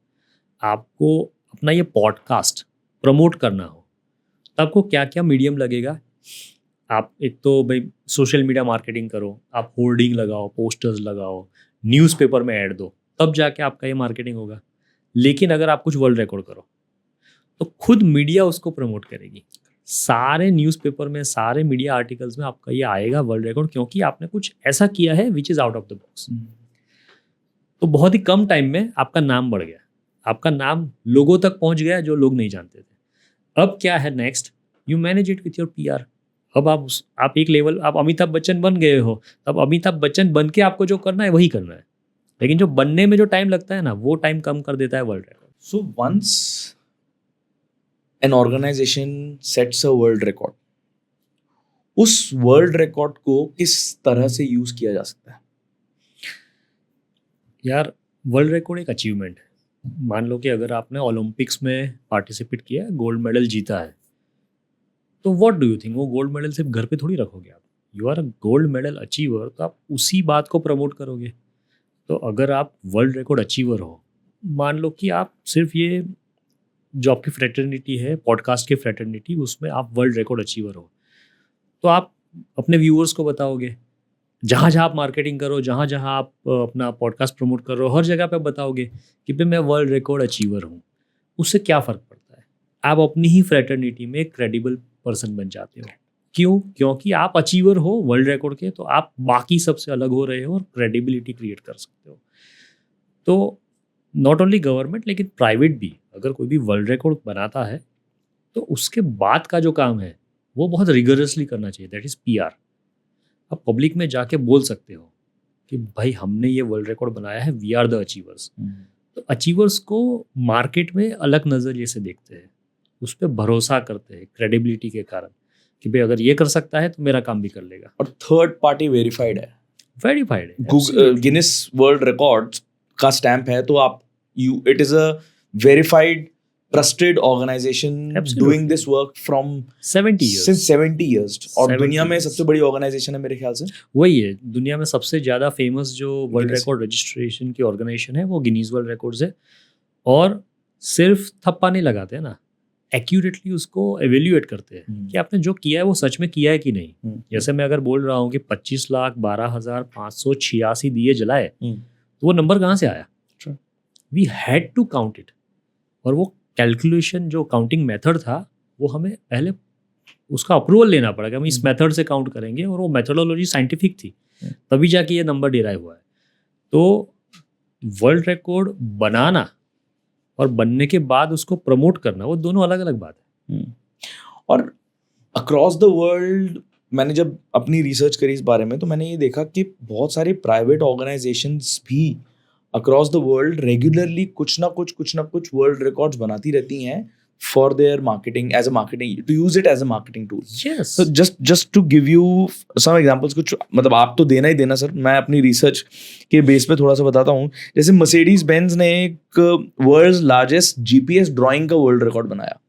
B: आपको अपना ये पॉडकास्ट प्रमोट करना हो तो आपको क्या क्या मीडियम लगेगा। आप एक तो भाई सोशल मीडिया मार्केटिंग करो, आप होर्डिंग लगाओ, पोस्टर्स लगाओ, न्यूज़पेपर में ऐड दो, तब जाके आपका ये मार्केटिंग होगा। लेकिन अगर आप कुछ वर्ल्ड रिकॉर्ड करो तो खुद मीडिया उसको प्रमोट करेगी, सारे न्यूज़पेपर में, सारे मीडिया आर्टिकल्स में आपका ये आएगा वर्ल्ड रिकॉर्ड, क्योंकि आपने कुछ ऐसा किया है which is out of the box. तो बहुत ही कम टाइम में आपका नाम बढ़ गया, आपका नाम लोगों तक पहुंच गया जो लोग नहीं जानते थे। अब क्या है next, you manage it with your PR. अब आप एक लेवल, आप अमिताभ बच्चन बन गए हो, तब अमिताभ बच्चन बन के आपको जो करना है वही करना है, लेकिन जो बनने में जो टाइम लगता है ना, वो टाइम कम कर देता है world record.
A: So once an organisation sets a world record, उस वर्ल्ड रिकॉर्ड को किस तरह से यूज किया जा सकता है?
B: यार वर्ल्ड रिकॉर्ड एक अचीवमेंट है, मान लो कि अगर आपने ओलंपिक्स में पार्टिसिपेट किया है, गोल्ड मेडल जीता है, तो व्हाट डू यू थिंक वो गोल्ड मेडल सिर्फ घर पे थोड़ी रखोगे आप। You are a gold medal achiever, तो आप उसी बात को प्रमोट करोगे। तो अगर आप वर्ल्ड रिकॉर्ड अचीवर हो, मान लो कि आप सिर्फ ये जो आपकी फ्रेटर्निटी है, पॉडकास्ट की फ्रेटर्निटी, उसमें आप वर्ल्ड रिकॉर्ड अचीवर हो, तो आप अपने व्यूअर्स को बताओगे। जहाँ जहाँ आप मार्केटिंग करो, जहाँ जहाँ आप अपना पॉडकास्ट प्रमोट कर रहे हो, हर जगह पे आप बताओगे कि भाई मैं वर्ल्ड रिकॉर्ड अचीवर हूँ। उससे क्या फ़र्क पड़ता है? आप अपनी ही फ्रेटर्निटी में एक क्रेडिबल पर्सन बन जाते हो। क्यों? क्योंकि आप अचीवर हो वर्ल्ड रिकॉर्ड के, तो आप बाकी सबसे अलग हो रहे हो और क्रेडिबिलिटी क्रिएट कर सकते हो। तो नॉट ओनली गवर्नमेंट, लेकिन प्राइवेट भी अगर कोई भी वर्ल्ड रिकॉर्ड बनाता है, तो उसके बाद का जो काम है वो बहुत रिगरसली करना चाहिए, दैट इज़ PR। आप पब्लिक में जाके बोल सकते हो कि भाई हमने ये वर्ल्ड रिकॉर्ड बनाया है, वी आर द अचीवर्स। तो अचीवर्स को मार्केट में अलग नज़रिए से देखते हैं, उस पर भरोसा करते हैं क्रेडिबिलिटी के कारण कि भाई अगर ये कर सकता है तो मेरा काम भी कर लेगा।
A: और थर्ड पार्टी वेरीफाइड है,
B: वेरीफाइड है,
A: गिनीज वर्ल्ड रिकॉर्ड का स्टैंप है, तो आप it is a verified trusted organisation
B: Absolutely.
A: Doing this work from
B: 70 years।
A: Since 70 years, और
B: 70
A: दुनिया में
B: years।
A: सबसे बड़ी ऑर्गेनाइजेशन है मेरे ख्याल से।
B: वही है, दुनिया में सबसे ज़्यादा फेमस जो वर्ल्ड
A: Guinness।
B: रिकॉर्ड रजिस्ट्रेशन की ऑर्गेनाइजेशन है वो गिनीज वर्ल्ड रिकॉर्ड्स है। और सिर्फ थप्पा नहीं लगाते हैं ना, एक्यूरेटली उसको एवेल्यूएट करते हैं कि आपने जो किया है वो सच में किया है कि नहीं। जैसे मैं अगर बोल रहा हूँ कि 25,12,586 दिए जलाए, तो वो नंबर कहाँ से आया? We had to count it. और वो कैलकुलेशन जो काउंटिंग मेथड था, वो हमें पहले उसका अप्रूवल लेना पड़ेगा, हम इस मेथड से काउंट करेंगे, और वो मेथोडोलॉजी साइंटिफिक थी, तभी जाके ये नंबर डिराइव हुआ है। तो वर्ल्ड रिकॉर्ड बनाना और बनने के बाद उसको प्रमोट करना, वो दोनों अलग अलग बात है।
A: और अक्रॉस द वर्ल्ड मैंने जब अपनी रिसर्च करी इस बारे में, तो मैंने ये देखा कि बहुत सारी प्राइवेट ऑर्गेनाइजेशंस भी अक्रॉस द वर्ल्ड रेगुलरली कुछ ना कुछ वर्ल्ड रिकॉर्ड्स बनाती रहती हैं for their marketing, as a marketing, to use it as a marketing tool.
B: Yes।
A: So just to give you some examples, कुछ मतलब आप तो देना ही देना सर, मैं अपनी रिसर्च के बेस पे थोड़ा सा बताता हूँ। जैसे मर्सिडीज बेंज ने एक वर्ल्ड्स लार्जेस्ट GPS ड्राइंग का वर्ल्ड रिकॉर्ड बनाया।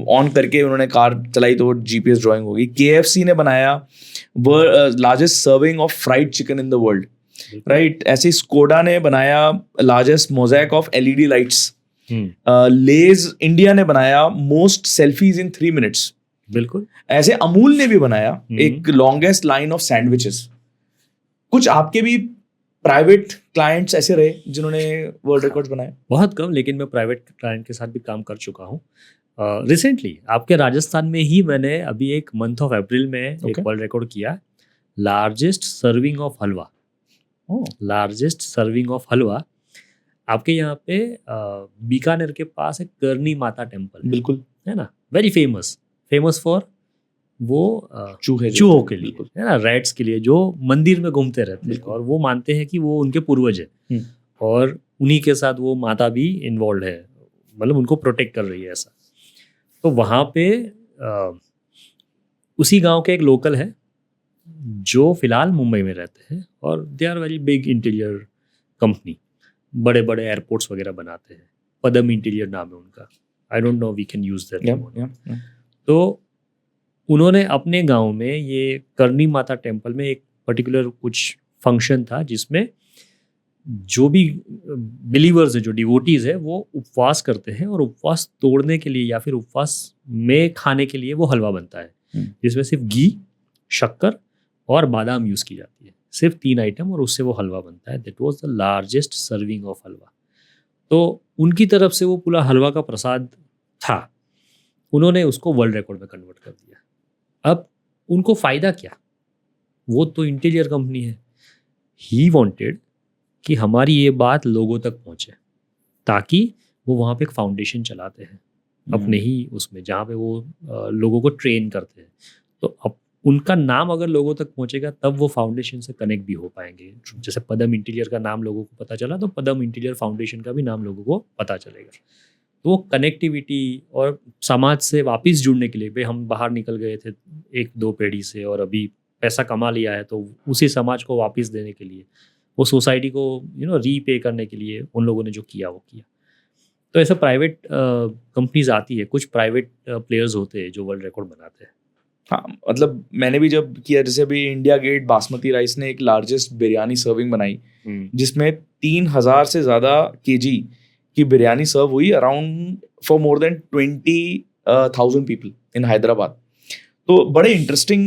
A: ऑन करके उन्होंने कार चलाई तो GPS ड्राइंग होगी। KFC ने बनाया largest serving of fried chicken in the world, right. ऐसे स्कोडा ने बनाया largest mosaic of LED lights. Lay's India ने बनाया मोस्ट सेल्फीज इन 3 minutes।
B: बिल्कुल।
A: ऐसे अमूल ने भी बनाया एक लॉन्गेस्ट लाइन ऑफ सैंडविचेस। कुछ आपके भी प्राइवेट क्लाइंट्स ऐसे रहे जिन्होंने वर्ल्ड रिकॉर्ड्स बनाए?
B: बहुत कम, लेकिन मैं प्राइवेट क्लाइंट के साथ भी काम कर चुका हूँ। रिसेंटली आपके राजस्थान में ही मैंने अभी एक मंथ ऑफ अप्रैल में एक वर्ल्ड रिकॉर्ड किया, largest serving of halwa. Largest serving of halwa आपके यहाँ पे बीकानेर के पास एक करनी माता टेम्पल,
A: बिल्कुल,
B: है ना, वेरी फेमस फॉर वो
A: चूहों
B: के लिए, है ना, रैट्स के लिए, जो मंदिर में घूमते रहते हैं, और वो मानते हैं कि वो उनके पूर्वज है, और उन्हीं के साथ वो माता भी इन्वॉल्व है, मतलब उनको प्रोटेक्ट कर रही है ऐसा। तो वहाँ पे उसी गांव के एक लोकल है जो फिलहाल मुंबई में रहते हैं, और they are very big interior company, बड़े बड़े एयरपोर्ट्स वगैरह बनाते हैं। पदम इंटीरियर नाम है उनका, I don't know we can use that. तो उन्होंने अपने गांव में ये करनी माता टेम्पल में एक पर्टिकुलर कुछ फंक्शन था जिसमें जो भी बिलीवर्स है, जो डिवोटीज है, वो उपवास करते हैं, और उपवास तोड़ने के लिए या फिर उपवास में खाने के लिए वो हलवा बनता है जिसमें सिर्फ घी, शक्कर और बादाम यूज़ की जाती है, सिर्फ 3 आइटम, और उससे वो हलवा बनता है। That was the largest serving of halwa. तो उनकी तरफ से वो पूरा हलवा का प्रसाद था, उन्होंने उसको वर्ल्ड रिकॉर्ड में कन्वर्ट कर दिया। अब उनको फ़ायदा क्या? वो तो इंटीरियर कंपनी है। ही वांटेड कि हमारी ये बात लोगों तक पहुँचे, ताकि वो वहाँ पे एक फाउंडेशन चलाते हैं अपने ही उसमें, जहाँ पे वो लोगों को ट्रेन करते हैं। तो अब उनका नाम अगर लोगों तक पहुंचेगा तब वो फाउंडेशन से कनेक्ट भी हो पाएंगे। जैसे पदम इंटीरियर का नाम लोगों को पता चला, तो पदम इंटीरियर फाउंडेशन का भी नाम लोगों को पता चलेगा। तो वो कनेक्टिविटी और समाज से वापस जुड़ने के लिए, भाई हम बाहर निकल गए थे 1-2 पीढ़ी से और अभी पैसा कमा लिया है, तो उसी समाज को वापस देने के लिए वो सोसाइटी को रीपे करने के लिए उन लोगों ने जो किया वो किया। तो ऐसा प्राइवेट कंपनीज आती है, कुछ प्राइवेट प्लेयर्स होते हैं जो वर्ल्ड रिकॉर्ड बनाते हैं।
A: हाँ, मतलब मैंने भी जब किया, जैसे अभी इंडिया गेट बासमती राइस ने एक लार्जेस्ट बिरयानी सर्विंग बनाई जिसमें 3000 से ज़्यादा केजी की बिरयानी सर्व हुई around for more than 20,000 people in Hyderabad. तो बड़े इंटरेस्टिंग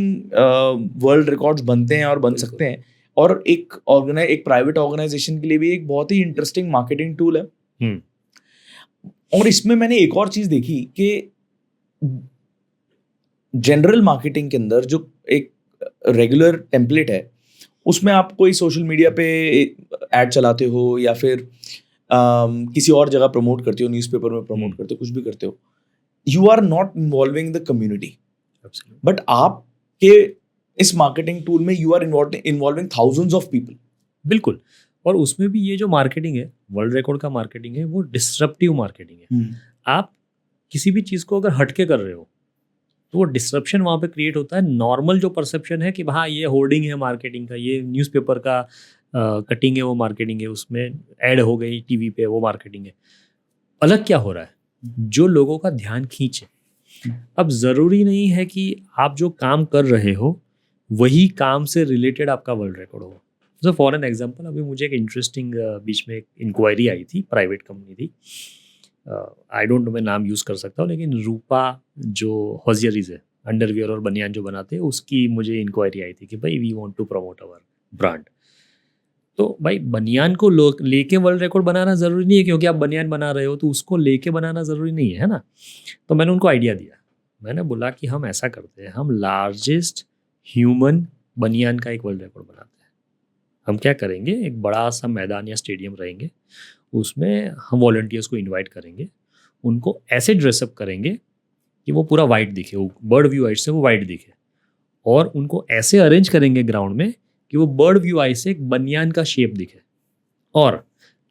A: वर्ल्ड रिकॉर्ड्स बनते हैं और बन
B: बिल्कुल।
A: सकते हैं, और एक प्राइवेट ऑर्गेनाइजेशन के लिए भी एक बहुत ही इंटरेस्टिंग मार्केटिंग टूल है। और इसमें मैंने एक और चीज़ देखी कि जनरल मार्केटिंग के अंदर जो एक रेगुलर टेम्पलेट है उसमें आप कोई सोशल मीडिया पे ऐड चलाते हो या फिर किसी और जगह प्रमोट करते हो, न्यूज़पेपर में प्रमोट करते हो, कुछ भी करते हो, you are not involving the community. But आपके इस मार्केटिंग टूल में you are involving thousands of people.
B: बिल्कुल। और उसमें भी ये जो मार्केटिंग है, वर्ल्ड रिकॉर्ड का मार्केटिंग है, वो डिस्रप्टिव मार्केटिंग है। आप किसी भी चीज़ को अगर हटके कर रहे हो तो वो डिस्रप्शन वहाँ पे क्रिएट होता है। नॉर्मल जो परसेप्शन है कि हाँ ये होर्डिंग है मार्केटिंग का, ये न्यूज़पेपर का कटिंग है वो मार्केटिंग है, उसमें ऐड हो गई टीवी पे वो मार्केटिंग है। अलग क्या हो रहा है, जो लोगों का ध्यान खींचे। अब ज़रूरी नहीं है कि आप जो काम कर रहे हो वही काम से रिलेटेड आपका वर्ल्ड रिकॉर्ड हो। तो फॉर एन एग्जांपल, अभी मुझे एक इंटरेस्टिंग बीच में एक इंक्वायरी आई थी, प्राइवेट कंपनी थी, आई डोंट नो मैं नाम यूज़ कर सकता हूँ, लेकिन रूपा जो हॉजियरीज है, अंडरवियर और बनियान जो बनाते हैं, उसकी मुझे इंक्वायरी आई थी कि भाई we want to promote our brand. तो भाई बनियान को लेके वर्ल्ड रिकॉर्ड बनाना ज़रूरी नहीं है, क्योंकि आप बनियान बना रहे हो तो उसको लेके बनाना ज़रूरी नहीं है ना। तो मैंने उनको आइडिया दिया, मैंने बोला कि हम ऐसा करते हैं, हम लार्जेस्ट ह्यूमन बनियान का एक वर्ल्ड रिकॉर्ड बनाते हैं। हम क्या करेंगे, एक बड़ा सा मैदान या स्टेडियम रहेंगे, उसमें हम वॉलंटियर्स को इनवाइट करेंगे, उनको ऐसे ड्रेसअप करेंगे कि वो पूरा वाइट दिखे, वो बर्ड व्यू आई से वो वाइट दिखे, और उनको ऐसे अरेंज करेंगे ग्राउंड में कि वो बर्ड व्यू आई से एक बनियान का शेप दिखे, और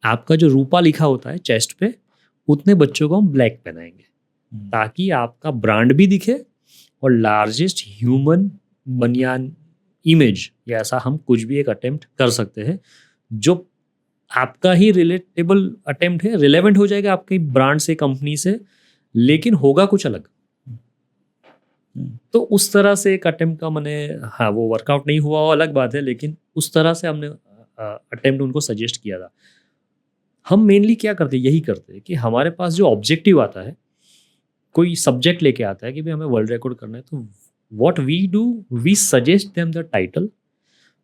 B: आपका जो रूपा लिखा होता है चेस्ट पे, उतने बच्चों को हम ब्लैक पहनाएंगे ताकि आपका ब्रांड भी दिखे और लार्जेस्ट ह्यूमन बनियान इमेज, या ऐसा हम कुछ भी एक अटेम्प्ट कर सकते हैं जो आपका ही रिलेटेबल अटेम्प्ट है, रिलेवेंट हो जाएगा आपके ब्रांड से, कंपनी से, लेकिन होगा कुछ अलग। तो उस तरह से एक अटेम्प्ट का मैंने, हाँ वो वर्कआउट नहीं हुआ वो अलग बात है, लेकिन उस तरह से हमने अटेम्प्ट उनको सजेस्ट किया था। हम मेनली क्या करते हैं, यही करते हैं कि हमारे पास जो ऑब्जेक्टिव आता है, कोई सब्जेक्ट लेके आता है कि भाई हमें वर्ल्ड रिकॉर्ड करना है, तो what we do, we suggest them the title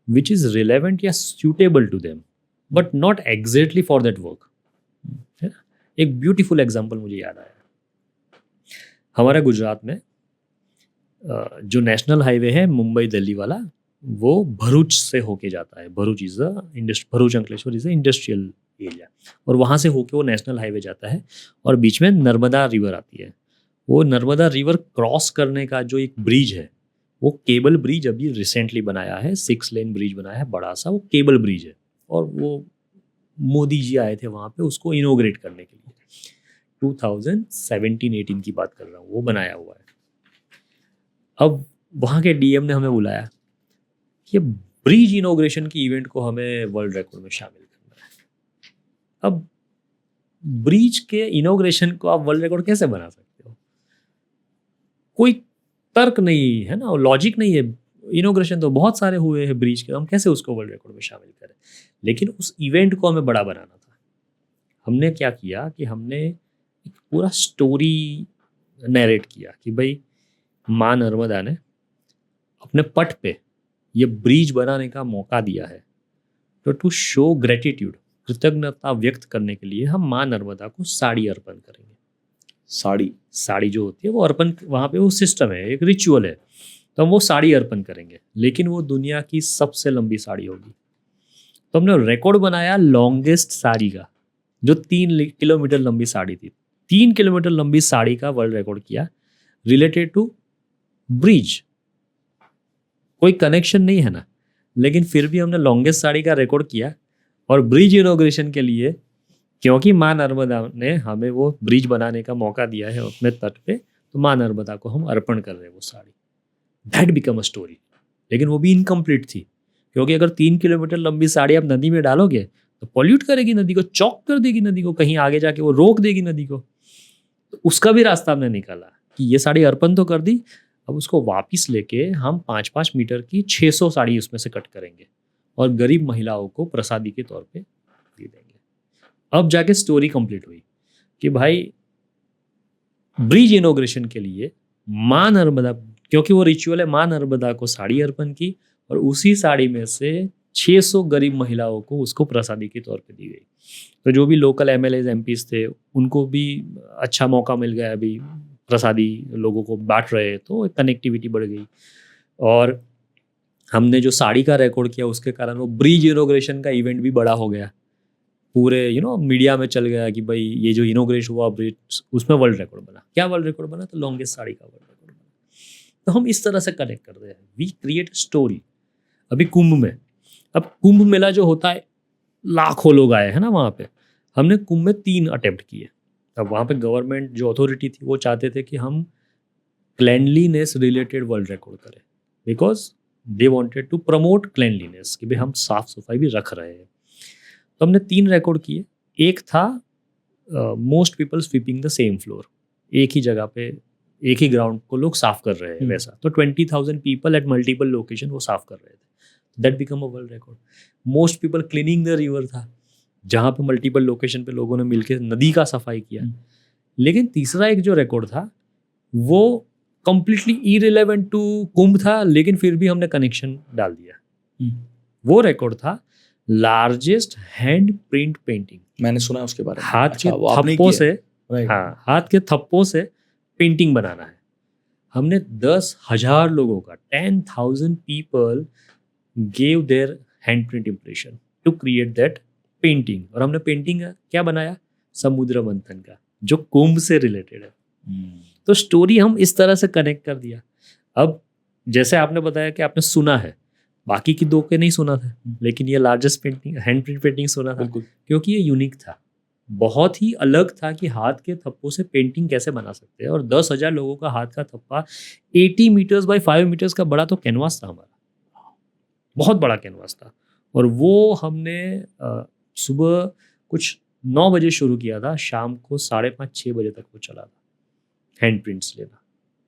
B: which is relevant या suitable to them, but not exactly for that work. है ना। एक ब्यूटीफुल एग्जाम्पल मुझे याद आया, हमारे गुजरात में जो नेशनल हाईवे है मुंबई दिल्ली वाला, वो भरूच से होके जाता है। Bharuch Bharuch Ankleshwar is a industrial area, और वहाँ से होके वो नेशनल हाईवे जाता है, और बीच में नर्मदा रिवर आती है। वो नर्मदा रिवर क्रॉस करने का जो एक ब्रिज है, वो केबल ब्रिज अभी रिसेंटली बनाया है, 6 लेन ब्रिज बनाया है, बड़ा सा वो केबल ब्रिज है, और वो मोदी जी आए थे वहाँ पे उसको इनोग्रेट करने के लिए। 2017-18 की बात कर रहा हूँ, वो बनाया हुआ है। अब वहाँ के डीएम ने हमें बुलाया कि ब्रिज इनोग्रेशन की इवेंट को हमें वर्ल्ड रिकॉर्ड में शामिल करना है। अब ब्रिज के इनोग्रेशन को आप वर्ल्ड रिकॉर्ड कैसे बना सकते हो? कोई तर्क नहीं है ना, लॉजिक नहीं है। इनोग्रेशन तो बहुत सारे हुए हैं ब्रिज के, हम कैसे उसको वर्ल्ड रिकॉर्ड में शामिल करें? लेकिन उस इवेंट को हमें बड़ा बनाना था। हमने क्या किया कि हमने एक पूरा स्टोरी नरेट किया कि भाई माँ नर्मदा ने अपने पट पे ये ब्रिज बनाने का मौका दिया है, तो टू शो ग्रेटिट्यूड, कृतज्ञता व्यक्त करने के लिए हम माँ नर्मदा को साड़ी अर्पण करेंगे। साड़ी जो होती है वो अर्पण, वहाँ पे वो सिस्टम है, एक रिचुअल है, तो हम वो साड़ी अर्पण करेंगे, लेकिन वो दुनिया की सबसे लंबी साड़ी होगी। तो हमने रिकॉर्ड बनाया लॉन्गेस्ट साड़ी का, जो 3 किलोमीटर लंबी साड़ी थी। 3 किलोमीटर लंबी साड़ी का वर्ल्ड रिकॉर्ड किया रिलेटेड टू ब्रिज। कोई कनेक्शन नहीं है ना, लेकिन फिर भी हमने लॉन्गेस्ट साड़ी का रिकॉर्ड किया, और ब्रिज इनॉग्रेशन के लिए, क्योंकि माँ नर्मदा ने हमें वो ब्रिज बनाने का मौका दिया है अपने तट पे, तो माँ नर्मदा को हम अर्पण कर रहे हैं वो sari. That become a story. लेकिन वो भी इनकम्प्लीट थी, क्योंकि अगर 3 किलोमीटर लंबी साड़ी आप नदी में डालोगे तो पॉल्यूट करेगी नदी को, चौक कर देगी नदी को, कहीं आगे जाके वो रोक देगी नदी को। तो उसका भी रास्ता हमने निकाला कि ये साड़ी अर्पण तो कर दी, अब उसको वापस लेके हम 5-5 मीटर की 600 साड़ी उसमें से कट करेंगे और गरीब महिलाओं को प्रसादी के तौर पे दे देंगे। अब जाके स्टोरी कंप्लीट हुई कि भाई ब्रिज इनॉग्रेशन के लिए माँ नर्मदा, क्योंकि वो रिचुअल है, माँ नर्मदा को साड़ी अर्पण की और उसी साड़ी में से 600 गरीब महिलाओं को उसको प्रसादी के तौर पे दी गई। तो जो भी लोकल एमएलए एमपीज थे उनको भी अच्छा मौका मिल गया, अभी प्रसादी लोगों को बांट रहे, तो कनेक्टिविटी बढ़ गई। और हमने जो साड़ी का रिकॉर्ड किया उसके कारण वो ब्रिज इनॉग्रेशन का इवेंट भी बड़ा हो गया, पूरे मीडिया में चल गया कि भाई ये जो इनॉग्रेशन हुआ ब्रिज, उसमें वर्ल्ड रिकॉर्ड बना। क्या वर्ल्ड रिकॉर्ड बना? तो लॉन्गेस्ट साड़ी का वर्ल्ड रिकॉर्ड बना। तो हम इस तरह से कनेक्ट कर रहे हैं, वी क्रिएट स्टोरी। अभी कुंभ में, अब कुंभ मेला जो होता है लाखों लोग आए हैं ना वहाँ पे, हमने कुंभ में 3 अटेम्प्ट किए। अब वहाँ पे गवर्नमेंट जो अथॉरिटी थी वो चाहते थे कि हम क्लैनलीनेस रिलेटेड वर्ल्ड रिकॉर्ड करें, because they wanted to promote cleanliness, कि भाई हम साफ सफाई भी रख रहे हैं। तो हमने 3 रिकॉर्ड किए। एक था most people sweeping the same floor, एक ही जगह पे एक ही ग्राउंड को लोग साफ कर रहे हैं वैसा। तो 20,000 पीपल एट मल्टीपल लोकेशन वो साफ कर रहे थे, that become a world record. Most people cleaning the river था, जहाँ पे मल्टीपल लोकेशन पे लोगों ने मिलकर नदी का सफाई किया। लेकिन तीसरा एक जो रिकॉर्ड था वो कंप्लीटली इररिलेवेंट टू कुंभ था, लेकिन फिर भी हमने कनेक्शन डाल दिया। वो रिकॉर्ड था लार्जेस्ट हैंड प्रिंट पेंटिंग।
A: मैंने सुना है उसके बारे में।
B: हाथ
A: अच्छा,
B: के
A: वो आपने
B: थप्पों
A: किया
B: से,
A: है? Right.
B: हाँ, हाथ के थप्पों से पेंटिंग बनाना है। हमने 10,000 लोगों का 10,000 people gave their hand print impression to create that painting. और हमने पेंटिंग क्या बनाया? समुद्र मंथन का, जो कुंभ से रिलेटेड है। तो स्टोरी हम इस तरह से कनेक्ट कर दिया। अब जैसे आपने बताया कि आपने सुना है, बाकी की 2 के नहीं सुना था, लेकिन ये largest painting hand print painting सुना था, क्योंकि ये यूनिक था, बहुत ही अलग था कि हाथ के थप्पों से पेंटिंग कैसे बना सकते हैं। और 10,000 लोगों का हाथ का थप्पा 80 मीटर्स बाय 5 मीटर्स का बड़ा तो कैनवास था हमारा, बहुत बड़ा कैनवास था। और वो हमने सुबह कुछ 9 बजे शुरू किया था, शाम को 5:30-6 बजे तक वो चला था, हैंड प्रिंट्स लेना,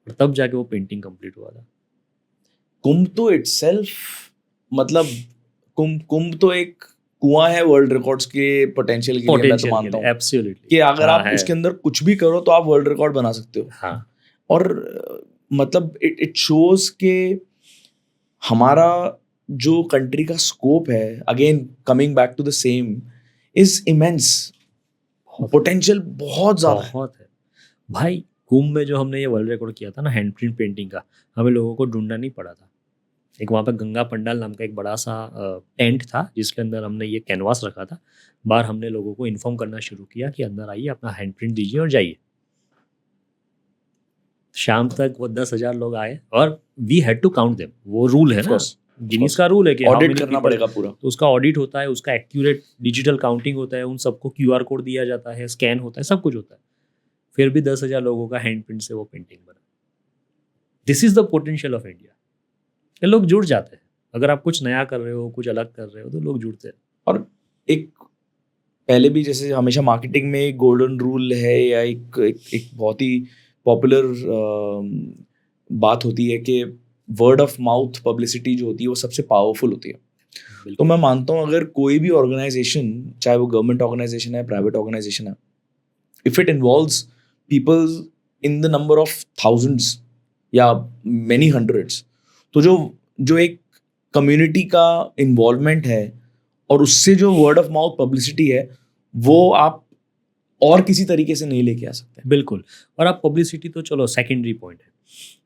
B: और तब जाके वो पेंटिंग कंप्लीट हुआ था।
A: कुंभ तो इटसेल्फ, मतलब कुंभ तो एक कुआं है वर्ल्ड रिकॉर्ड्स के पोटेंशियल के लिए। मैं तो मानता हूँ
B: एब्सोल्युटली
A: कि अगर आप उसके अंदर कुछ भी करो तो आप वर्ल्ड रिकॉर्ड बना सकते हो।
B: हाँ।
A: और मतलब इट शोज के हमारा जो कंट्री का स्कोप है, again coming back to the same, is immense. Potential बहुत ज्यादा
B: है भाई। कुंभ में जो हमने ये वर्ल्ड रिकॉर्ड किया था ना हैंड प्रिंट पेंटिंग का, हमें लोगों को ढूंढना नहीं पड़ा था। एक वहाँ पे गंगा पंडाल नाम का एक बड़ा सा टेंट था, जिसके अंदर हमने ये कैनवास रखा था। बाहर हमने लोगों को इन्फॉर्म करना शुरू किया कि अंदर आइए, अपना हैंड प्रिंट दीजिए और जाइए। शाम तक वो 10,000 लोग आए और we had to count them. वो रूल है ना, गिनीज का रूल है कि
A: ऑडिट करना पड़ेगा पूरा।
B: तो उसका ऑडिट होता है, उसका एक्यूरेट डिजिटल काउंटिंग होता है, उन सबको QR कोड दिया जाता है, स्कैन होता है, सब कुछ होता है। फिर भी 10,000 लोगों का हैंड प्रिंट से वो पेंटिंग बना। This is the potential of India. लोग जुड़ जाते हैं, अगर आप कुछ नया कर रहे हो, कुछ अलग कर रहे हो, तो लोग जुड़ते हैं।
A: और एक पहले भी जैसे हमेशा मार्केटिंग में एक गोल्डन रूल है, या एक बहुत ही पॉपुलर बात होती है कि वर्ड ऑफ माउथ पब्लिसिटी जो होती है वो सबसे पावरफुल होती है। तो मैं मानता हूँ अगर कोई भी ऑर्गेनाइजेशन, चाहे वो गवर्नमेंट ऑर्गेनाइजेशन है, प्राइवेट ऑर्गेनाइजेशन है, if it involves people in the number of thousands या मेनी हंड्रेड्स, तो जो एक कम्युनिटी का इन्वॉल्वमेंट है और उससे जो वर्ड ऑफ माउथ पब्लिसिटी है, वो आप और किसी तरीके से नहीं लेके आ सकते।
B: बिल्कुल। और आप पब्लिसिटी तो चलो सेकेंडरी पॉइंट है।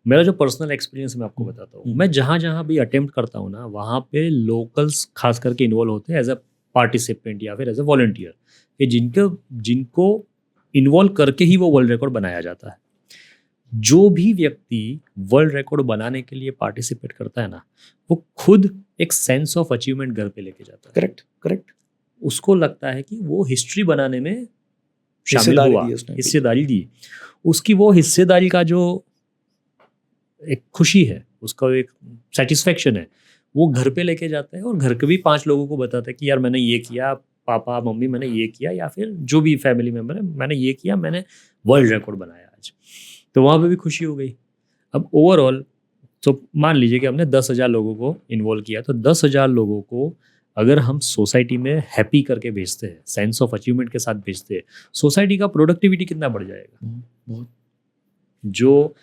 B: मेरा जो पर्सनल एक्सपीरियंस मैं आपको बताता हूँ, मैं जहाँ जहाँ भी अटेम्प्ट करता हूँ ना, वहाँ पे लोकल्स खास करके इन्वॉल्व होते हैं एज अ पार्टिसिपेंट या फिर एज अ वॉलंटियर, कि जिनको इन्वॉल्व करके ही वो वर्ल्ड रिकॉर्ड बनाया जाता है। जो भी व्यक्ति वर्ल्ड रिकॉर्ड बनाने के लिए पार्टिसिपेट करता है ना, वो खुद एक सेंस ऑफ अचीवमेंट घर पे लेके जाता है।
A: करेक्ट।
B: उसको लगता है कि वो हिस्ट्री बनाने में शामिल हुआ, हिस्सेदारी दी। उसकी वो हिस्सेदारी का जो एक खुशी है, उसका एक सेटिस्फेक्शन है, वो घर पे लेके जाता है और घर के भी 5 लोगों को बताता है कि यार मैंने ये किया, पापा मम्मी मैंने ये किया, या फिर जो भी फैमिली मेम्बर है मैंने ये किया, मैंने वर्ल्ड रिकॉर्ड बनाया आज। तो वहाँ पे भी खुशी हो गई। अब ओवरऑल तो मान लीजिए कि हमने 10,000 लोगों को इन्वॉल्व किया, तो 10,000 लोगों को अगर हम सोसाइटी में हैप्पी करके भेजते हैं, सेंस ऑफ अचीवमेंट के साथ भेजते हैं, सोसाइटी का प्रोडक्टिविटी कितना बढ़ जाएगा।
A: बहुत।
B: जो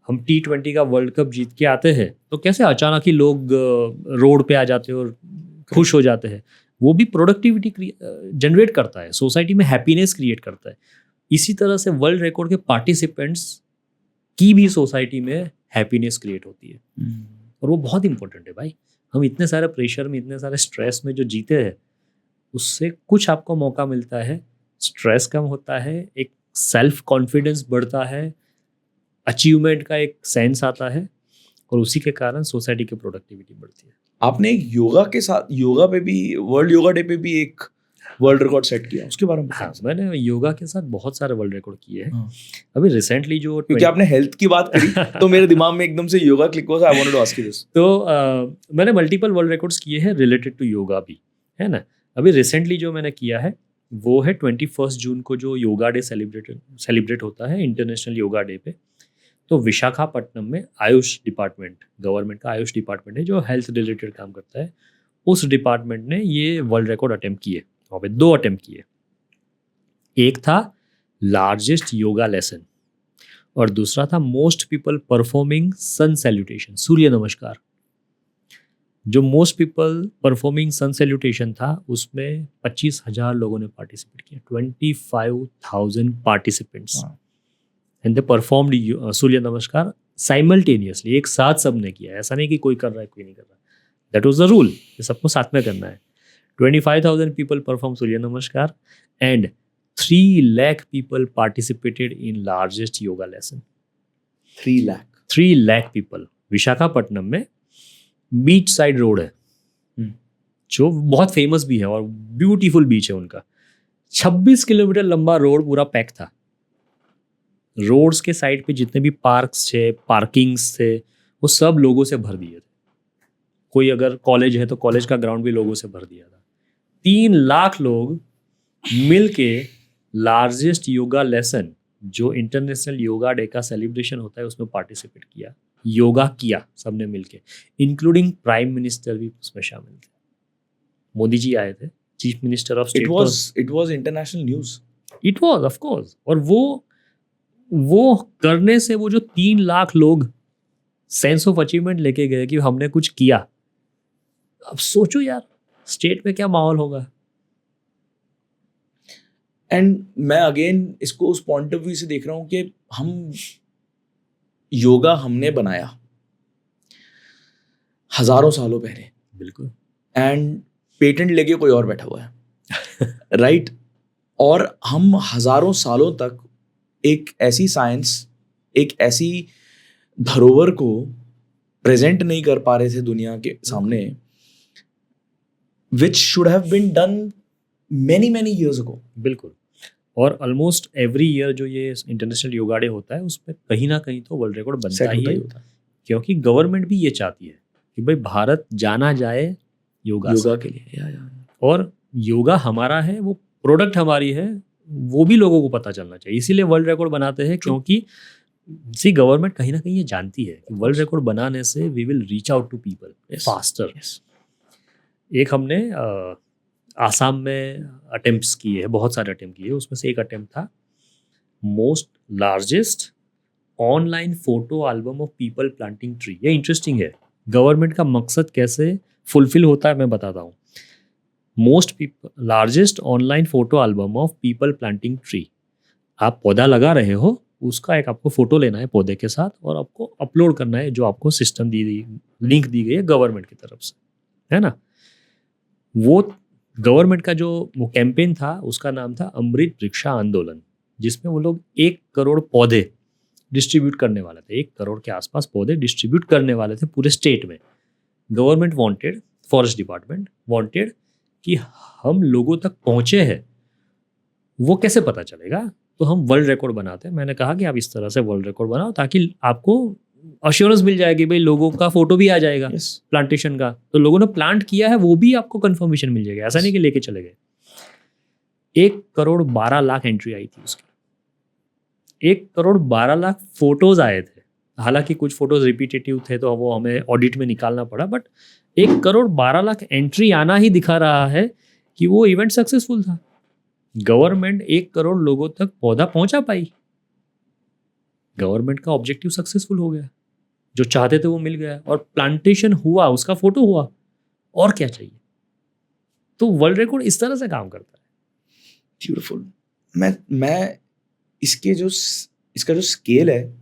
B: हम T20 का वर्ल्ड कप जीत के आते हैं तो कैसे अचानक ही लोग रोड पे आ जाते हैं और खुश हो जाते हैं, वो भी प्रोडक्टिविटी जनरेट करता है, सोसाइटी में हैप्पीनेस क्रिएट करता है। इसी तरह से वर्ल्ड रिकॉर्ड के पार्टिसिपेंट्स की भी सोसाइटी में हैप्पीनेस क्रिएट होती है और वो बहुत इंपॉर्टेंट है भाई। हम इतने सारे प्रेशर में, इतने सारे स्ट्रेस में जो जीते हैं, उससे कुछ आपको मौका मिलता है, स्ट्रेस कम होता है, एक सेल्फ कॉन्फिडेंस बढ़ता है, अचीवमेंट का एक सेंस आता है और उसी के कारण सोसाइटी की प्रोडक्टिविटी बढ़ती है।
A: आपने योगा के साथ, योगा पे भी, वर्ल्ड योगा डे पे भी एक वर्ल्ड रिकॉर्ड सेट किया, उसके बारे में
B: हाँ, मैंने योगा के साथ बहुत सारे वर्ल्ड रिकॉर्ड किए हैं।
A: हाँ।
B: अभी रिसेंटली जो
A: क्योंकि आपने हेल्थ की बात करी तो मेरे दिमाग में एकदम से योगा क्लिक हुआ, I wanted to ask you this.
B: तो मैंने मल्टीपल वर्ल्ड रिकॉर्ड्स किए हैं रिलेटेड टू योगा भी, है ना। अभी रिसेंटली जो मैंने किया है वो है 21 जून को जो योगा डे सेलिब्रेट होता है, इंटरनेशनल योगा डे पे। तो विशाखापट्टनम में आयुष डिपार्टमेंट, गवर्नमेंट का आयुष डिपार्टमेंट है जो हेल्थ रिलेटेड काम करता है, उस डिपार्टमेंट ने ये वर्ल्ड रिकॉर्ड अटेम्प्ट किए। वहाँ पे 2 अटेम्प्ट किए, एक था लार्जेस्ट योगा लेसन और दूसरा था मोस्ट पीपल परफॉर्मिंग सन सैल्यूटेशन, सूर्य नमस्कार। जो मोस्ट पीपल परफॉर्मिंग सन सैल्यूटेशन था उसमें 25,000 लोगों ने पार्टिसिपेट किया, 25,000 पार्टिसिपेंट्स, एंड दे परफॉर्म्ड सूर्य नमस्कार साइमल्टेनियसली, एक साथ सबने किया। ऐसा नहीं कि कोई कर रहा है कोई नहीं कर रहा, दैट वाज द रूल, सबको साथ में करना है। 25,000 people performed Surya Namaskar and 3 lakh people participated in largest yoga lesson. 3 lakh people. Visakhapatnam में बीच साइड रोड है जो बहुत फेमस भी है और ब्यूटीफुल बीच है उनका। 26 किलोमीटर लंबा रोड पूरा पैक था। रोड्स के साइड पे जितने भी पार्क्स थे, पार्किंग्स थे, वो सब लोगों से भर दिए थे। कोई अगर कॉलेज है तो कॉलेज का ग्राउंड भी लोगों से भर दिया था। 3 लाख लोग मिलके लार्जेस्ट योगा लेसन जो इंटरनेशनल योगा डे का सेलिब्रेशन होता है उसमें पार्टिसिपेट किया, योगा किया सबने मिलके, इंक्लूडिंग प्राइम मिनिस्टर भी उसमें शामिल थे। मोदी जी आए थे, chief minister of state.
A: It was international news.
B: It was of course. और वो करने से वो जो 3 लाख लोग सेंस ऑफ अचीवमेंट लेके गए कि हमने कुछ किया। अब सोचो यार स्टेट में क्या माहौल होगा।
A: एंड मैं अगेन इसको उस पॉइंट ऑफ व्यू से देख रहा हूं कि हम योगा हमने बनाया हजारों सालों पहले,
B: बिल्कुल,
A: एंड पेटेंट लेके कोई और बैठा हुआ है राइट। और हम हजारों सालों तक एक ऐसी साइंस, एक ऐसी धरोहर को प्रेजेंट नहीं कर पा रहे थे दुनिया के सामने, which should have been done many years ago.
B: बिल्कुल। और ऑलमोस्ट एवरी ईयर जो ये इंटरनेशनल योगा डे होता है उसमें कहीं ना कहीं तो वर्ल्ड रिकॉर्ड बनता ही है, क्योंकि गवर्नमेंट भी ये चाहती है कि भाई भारत जाना जाए योगा
A: के लिए। या।
B: और योगा हमारा है, वो प्रोडक्ट हमारी है, वो भी लोगों को पता चलना चाहिए। इसीलिए वर्ल्ड रिकॉर्ड बनाते हैं, क्योंकि सी गवर्नमेंट कहीं ना कहीं ये जानती है कि वर्ल्ड रिकॉर्ड बनाने से we will reach out to people faster. एक हमने आसाम में अटेम्प्ट्स किए हैं, बहुत सारे अटेम्प्ट किए, उसमें से एक अटेम्प्ट था most largest online photo album of people planting tree. ये इंटरेस्टिंग है, गवर्नमेंट का मकसद कैसे फुलफिल होता है मैं बताता हूँ। Most largest online photo album of people planting tree. आप पौधा लगा रहे हो, उसका एक आपको फोटो लेना है पौधे के साथ और आपको अपलोड करना है, जो आपको सिस्टम लिंक दी गई है गवर्नमेंट की तरफ से, है ना। वो गवर्नमेंट का जो वो कैंपेन था उसका नाम था अमृत वृक्षा आंदोलन, जिसमें वो लोग 1 करोड़ पौधे डिस्ट्रीब्यूट करने वाले थे। 1 करोड़ के आसपास पौधे डिस्ट्रीब्यूट करने वाले थे पूरे स्टेट में। Government wanted, forest department wanted कि हम लोगों तक पहुंचे हैं, वो कैसे पता चलेगा, तो हम वर्ल्ड रिकॉर्ड बनाते हैं। मैंने कहा कि आप इस तरह से वर्ल्ड रिकॉर्ड बनाओ ताकि आपको अश्योरेंस मिल जाएगी भाई, लोगों का फोटो भी आ जाएगा
A: Yes.
B: प्लांटेशन का, तो लोगों ने प्लांट किया है वो भी आपको कंफर्मेशन मिल जाएगा। ऐसा नहीं कि लेके चले गए। 1,12,00,000 एंट्री आई थी उसकी, 1,12,00,000 फोटोज आए थे। हालांकि कुछ फोटोज रिपीटेटिव थे तो वो हमें ऑडिट में निकालना पड़ा, बट 1,12,00,000 एंट्री आना ही दिखा रहा है कि वो इवेंट सक्सेसफुल था। गवर्नमेंट 1 करोड़ लोगों तक पौधा पहुंचा पाई, गवर्नमेंट का ऑब्जेक्टिव सक्सेसफुल हो गया, जो चाहते थे वो मिल गया, और प्लांटेशन हुआ, उसका फोटो हुआ, और क्या चाहिए। तो वर्ल्ड रिकॉर्ड इस तरह से काम करता है।
A: ब्यूटीफुल। मैं इसका जो स्केल है,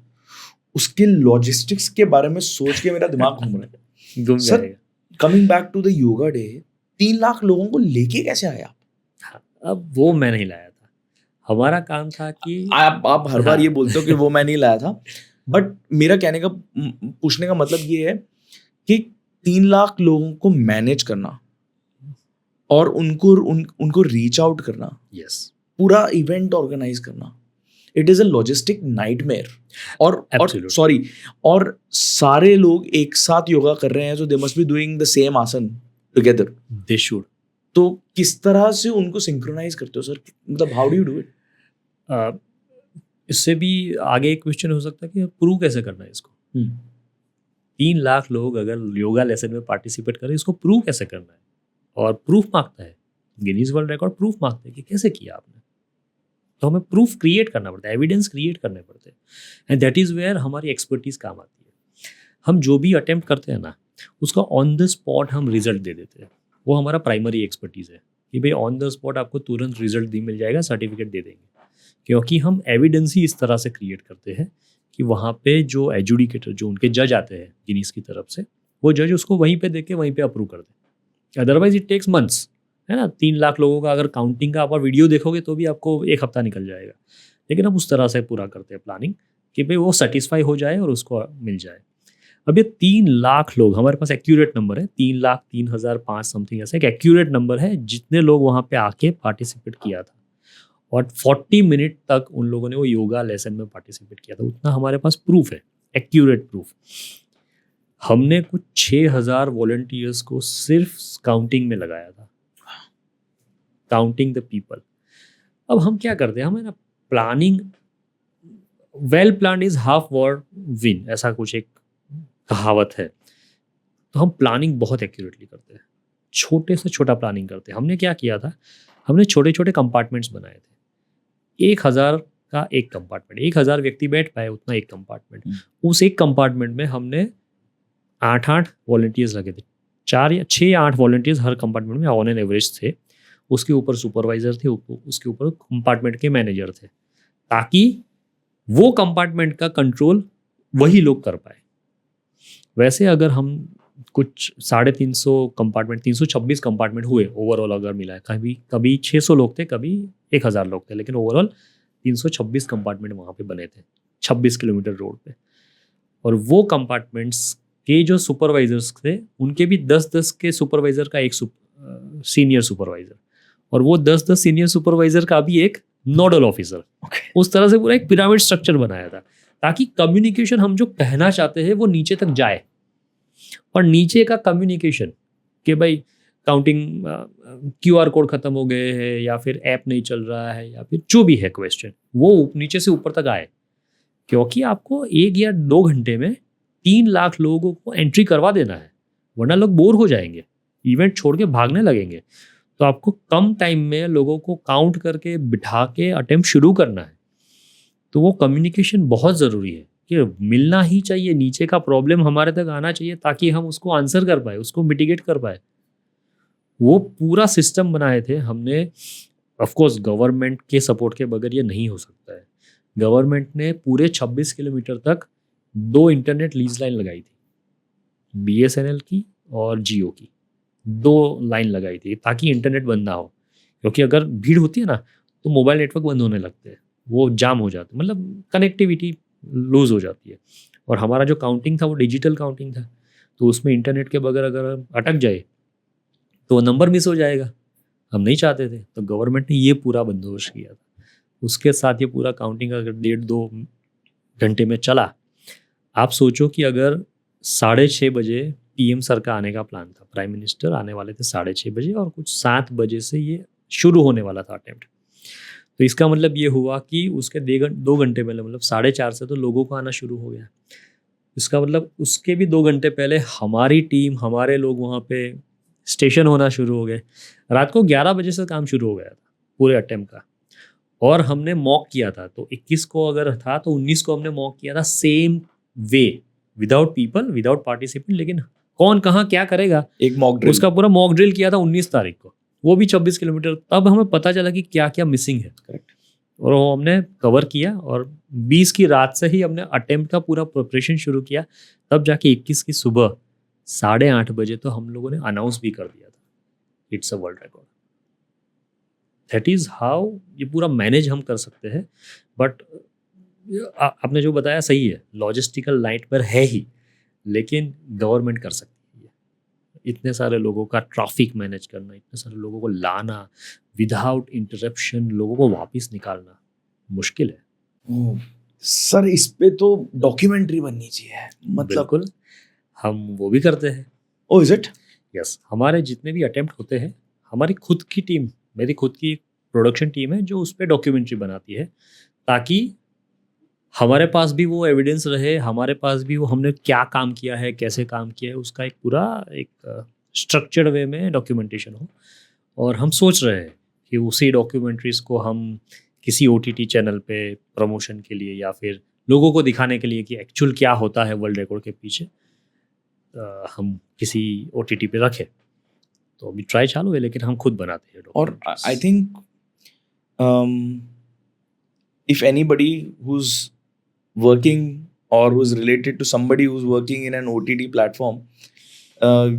A: उसके लॉजिस्टिक्स के बारे में सोच के मेरा दिमाग घूम रहा है।
B: घूम
A: सर,
B: जाएगा।
A: Coming back to the yoga day, 3 lakh लोगों को लेके कैसे आए आप?
B: अब वो मैं नहीं लाया था, हमारा काम था कि
A: आप हर बार ये बोलते हो कि वो मैं नहीं लाया था, बट मेरा पूछने का मतलब ये है कि 3 लाख लोगों को मैनेज करना और उनको रीच आउट करना,
B: यस,
A: पूरा इवेंट ऑर्गेनाइज करना, it is a logistic nightmare. और सारे लोग एक साथ योगा कर रहे हैं, तो they must be doing the same आसन टुगेदर।
B: They should.
A: तो किस तरह से उनको सिंक्रोनाइज करते हो सर? मतलब how do you do it?
B: इससे भी आगे एक क्वेश्चन हो सकता है कि प्रूव कैसे करना है इसको। 3 लाख लोग अगर योगा लेसन में पार्टिसिपेट करें, इसको प्रूव कैसे करना है? और प्रूफ मांगता है गिनीज वर्ल्ड रिकॉर्ड, प्रूफ मांगते हैं कि कैसे किया आपने। तो हमें प्रूफ क्रिएट करना पड़ता है, एविडेंस क्रिएट करने पड़ते हैं, एंड दैट इज़ वेयर हमारी एक्सपर्टीज काम आती है। हम जो भी अटेम्प्ट करते हैं ना, उसका ऑन द स्पॉट हम रिजल्ट दे देते हैं, वो हमारा प्राइमरी एक्सपर्टीज़ है कि भाई ऑन द स्पॉट आपको तुरंत रिजल्ट मिल जाएगा, सर्टिफिकेट दे देंगे, क्योंकि हम एविडेंस ही इस तरह से क्रिएट करते हैं कि वहाँ पे जो एजुडिकेटर, जो उनके जज आते हैं गिनीज की तरफ से, वो जज उसको वहीं पे देख के वहीं पे अप्रूव कर दे। अदरवाइज इट टेक्स मंथ्स, है ना। 3 लाख लोगों का अगर काउंटिंग का आप वीडियो देखोगे तो भी आपको 1 हफ्ता निकल जाएगा। लेकिन हम उस तरह से पूरा करते हैं प्लानिंग कि भाई वो सेटिस्फाई हो जाए और उसको मिल जाए। अब ये 3 लाख लोग, हमारे पास एक्यूरेट नंबर है, 3,03,005 समथिंग, ऐसा एक एक्यूरेट नंबर है जितने लोग वहाँ पे आके पार्टिसिपेट किया था, और 40 मिनट तक उन लोगों ने वो योगा लेसन में पार्टिसिपेट किया था। उतना हमारे पास प्रूफ है, एक्यूरेट प्रूफ। हमने कुछ 6,000 वॉलंटियर्स को सिर्फ काउंटिंग में लगाया था, काउंटिंग द पीपल। अब हम क्या करते हैं, हमें ना planning, well plan is half war win, ऐसा कुछ एक कहावत है। तो हम प्लानिंग बहुत एक्यूरेटली करते हैं, छोटे से छोटा प्लानिंग करते हैं। हमने क्या किया था, हमने छोटे छोटे कंपार्टमेंट्स बनाए थे। 1,000 का एक कंपार्टमेंट, 1,000 व्यक्ति बैठ पाए उतना एक कंपार्टमेंट। उस एक कंपार्टमेंट में हमने 8-8 वॉलंटियर्स लगे थे, 4 या 6 या 8 वॉलंटियर्स हर कंपार्टमेंट में ऑन एन एवरेज थे। उसके ऊपर सुपरवाइजर थे, उसके ऊपर कंपार्टमेंट के मैनेजर थे, ताकि वो कंपार्टमेंट का कंट्रोल वही लोग कर पाए। वैसे अगर हम कुछ 350 कंपार्टमेंट, 326 कंपार्टमेंट हुए ओवरऑल अगर मिला है, कभी 600 लोग थे, कभी 1,000 लोग थे, लेकिन ओवरऑल 326 कंपार्टमेंट वहाँ पे बने थे 26 किलोमीटर रोड पे। और वो कंपार्टमेंट्स के जो सुपरवाइजर्स थे, उनके भी 10-10 के सुपरवाइजर का एक सीनियर सुपरवाइजर, और वो 10-10 सीनियर सुपरवाइजर का भी एक नोडल ऑफिसर। उस तरह से पूरा एक पिरामिड स्ट्रक्चर बनाया था, ताकि कम्युनिकेशन, हम जो कहना चाहते हैं वो नीचे तक जाए। और नीचे का कम्युनिकेशन कि भाई काउंटिंग QR कोड खत्म हो गए हैं, या फिर ऐप नहीं चल रहा है, या फिर जो भी है क्वेश्चन, वो नीचे से ऊपर तक आए। क्योंकि आपको 1 या 2 घंटे में 3 लाख लोगों को एंट्री करवा देना है, वरना लोग बोर हो जाएंगे, इवेंट छोड़ के भागने लगेंगे। तो आपको कम टाइम में लोगों को काउंट करके बिठा के अटेम्प्ट शुरू करना है। तो वो कम्युनिकेशन बहुत ज़रूरी है कि मिलना ही चाहिए, नीचे का प्रॉब्लम हमारे तक आना चाहिए, ताकि हम उसको आंसर कर पाए, उसको मिटिगेट कर पाए। वो पूरा सिस्टम बनाए थे हमने। ऑफ कोर्स गवर्नमेंट के सपोर्ट के बगैर ये नहीं हो सकता है। गवर्नमेंट ने पूरे 26 किलोमीटर तक 2 इंटरनेट लीज लाइन लगाई थी, BSNL की और जियो की 2 लाइन लगाई थी, ताकि इंटरनेट बंद ना हो। क्योंकि अगर भीड़ होती है ना, तो मोबाइल नेटवर्क बंद होने लगते हैं, वो जाम हो जाते हैं, मतलब कनेक्टिविटी लूज हो जाती है। और हमारा जो काउंटिंग था वो डिजिटल काउंटिंग था, तो उसमें इंटरनेट के बगैर अगर अटक जाए तो नंबर मिस हो जाएगा, हम नहीं चाहते थे। तो गवर्नमेंट ने ये पूरा बंदोबस्त किया था। उसके साथ ये पूरा काउंटिंग अगर 1.5-2 घंटे में चला, आप सोचो कि अगर 6:30 बजे पीएम सर का आने का प्लान था, प्राइम मिनिस्टर आने वाले थे 6:30 बजे, और कुछ 7 बजे से ये शुरू होने वाला था अटेम्प्ट। तो इसका मतलब ये हुआ कि उसके 2 घंटे पहले, मतलब 4:30 से तो लोगों का आना शुरू हो गया। इसका मतलब उसके भी 2 घंटे पहले हमारी टीम, हमारे लोग वहाँ पे स्टेशन होना शुरू हो गए। रात को 11 बजे से काम शुरू हो गया था पूरे अटेम्प्ट का, और हमने मॉक किया था। तो 21 को अगर था तो 19 को हमने मॉक किया था same way, without people, without participant. लेकिन कौन कहाँ क्या करेगा,
A: एक मॉक ड्रिल।
B: उसका पूरा मॉक ड्रिल किया था 19 तारीख को, वो भी 26 किलोमीटर। तब हमें पता चला कि क्या क्या मिसिंग है।
A: करेक्ट।
B: और वो हमने कवर किया, और 20 की रात से ही हमने अटेम्प्ट का पूरा प्रिपरेशन शुरू किया। तब जाके 21 की सुबह 8:30 बजे तो हम लोगों ने अनाउंस भी कर दिया था, it's a world record. That is how ये पूरा मैनेज हम कर सकते हैं। बट आपने जो बताया सही है, लॉजिस्टिकल नाइटमेयर है ही, लेकिन गवर्नमेंट कर सकती है। इतने सारे लोगों का ट्रैफिक मैनेज करना, इतने सारे लोगों को लाना विदाउट इंटरप्शन, लोगों को वापस निकालना मुश्किल है।
A: सर इस पे तो डॉक्यूमेंट्री बननी चाहिए, मतलब।
B: बिल्कुल, हम वो भी करते हैं।
A: ओ इज इट?
B: यस, हमारे जितने भी अटेम्प्ट होते हैं, हमारी खुद की टीम, मेरी खुद की प्रोडक्शन टीम है जो उस पर डॉक्यूमेंट्री बनाती है, ताकि हमारे पास भी वो एविडेंस रहे, हमारे पास भी वो हमने क्या काम किया है, कैसे काम किया है, उसका एक पूरा एक स्ट्रक्चर्ड वे में डॉक्यूमेंटेशन हो। और हम सोच रहे हैं कि उसी डॉक्यूमेंट्रीज को हम किसी OTT चैनल पे प्रमोशन के लिए, या फिर लोगों को दिखाने के लिए कि एक्चुअल क्या होता है वर्ल्ड रिकॉर्ड के पीछे, हम किसी OTT पे रखें। तो अभी ट्राई चालू है, लेकिन हम खुद बनाते हैं
A: और
B: documentaries।
A: I think if anybody who's working or who's related to somebody who's working in an OTT platform,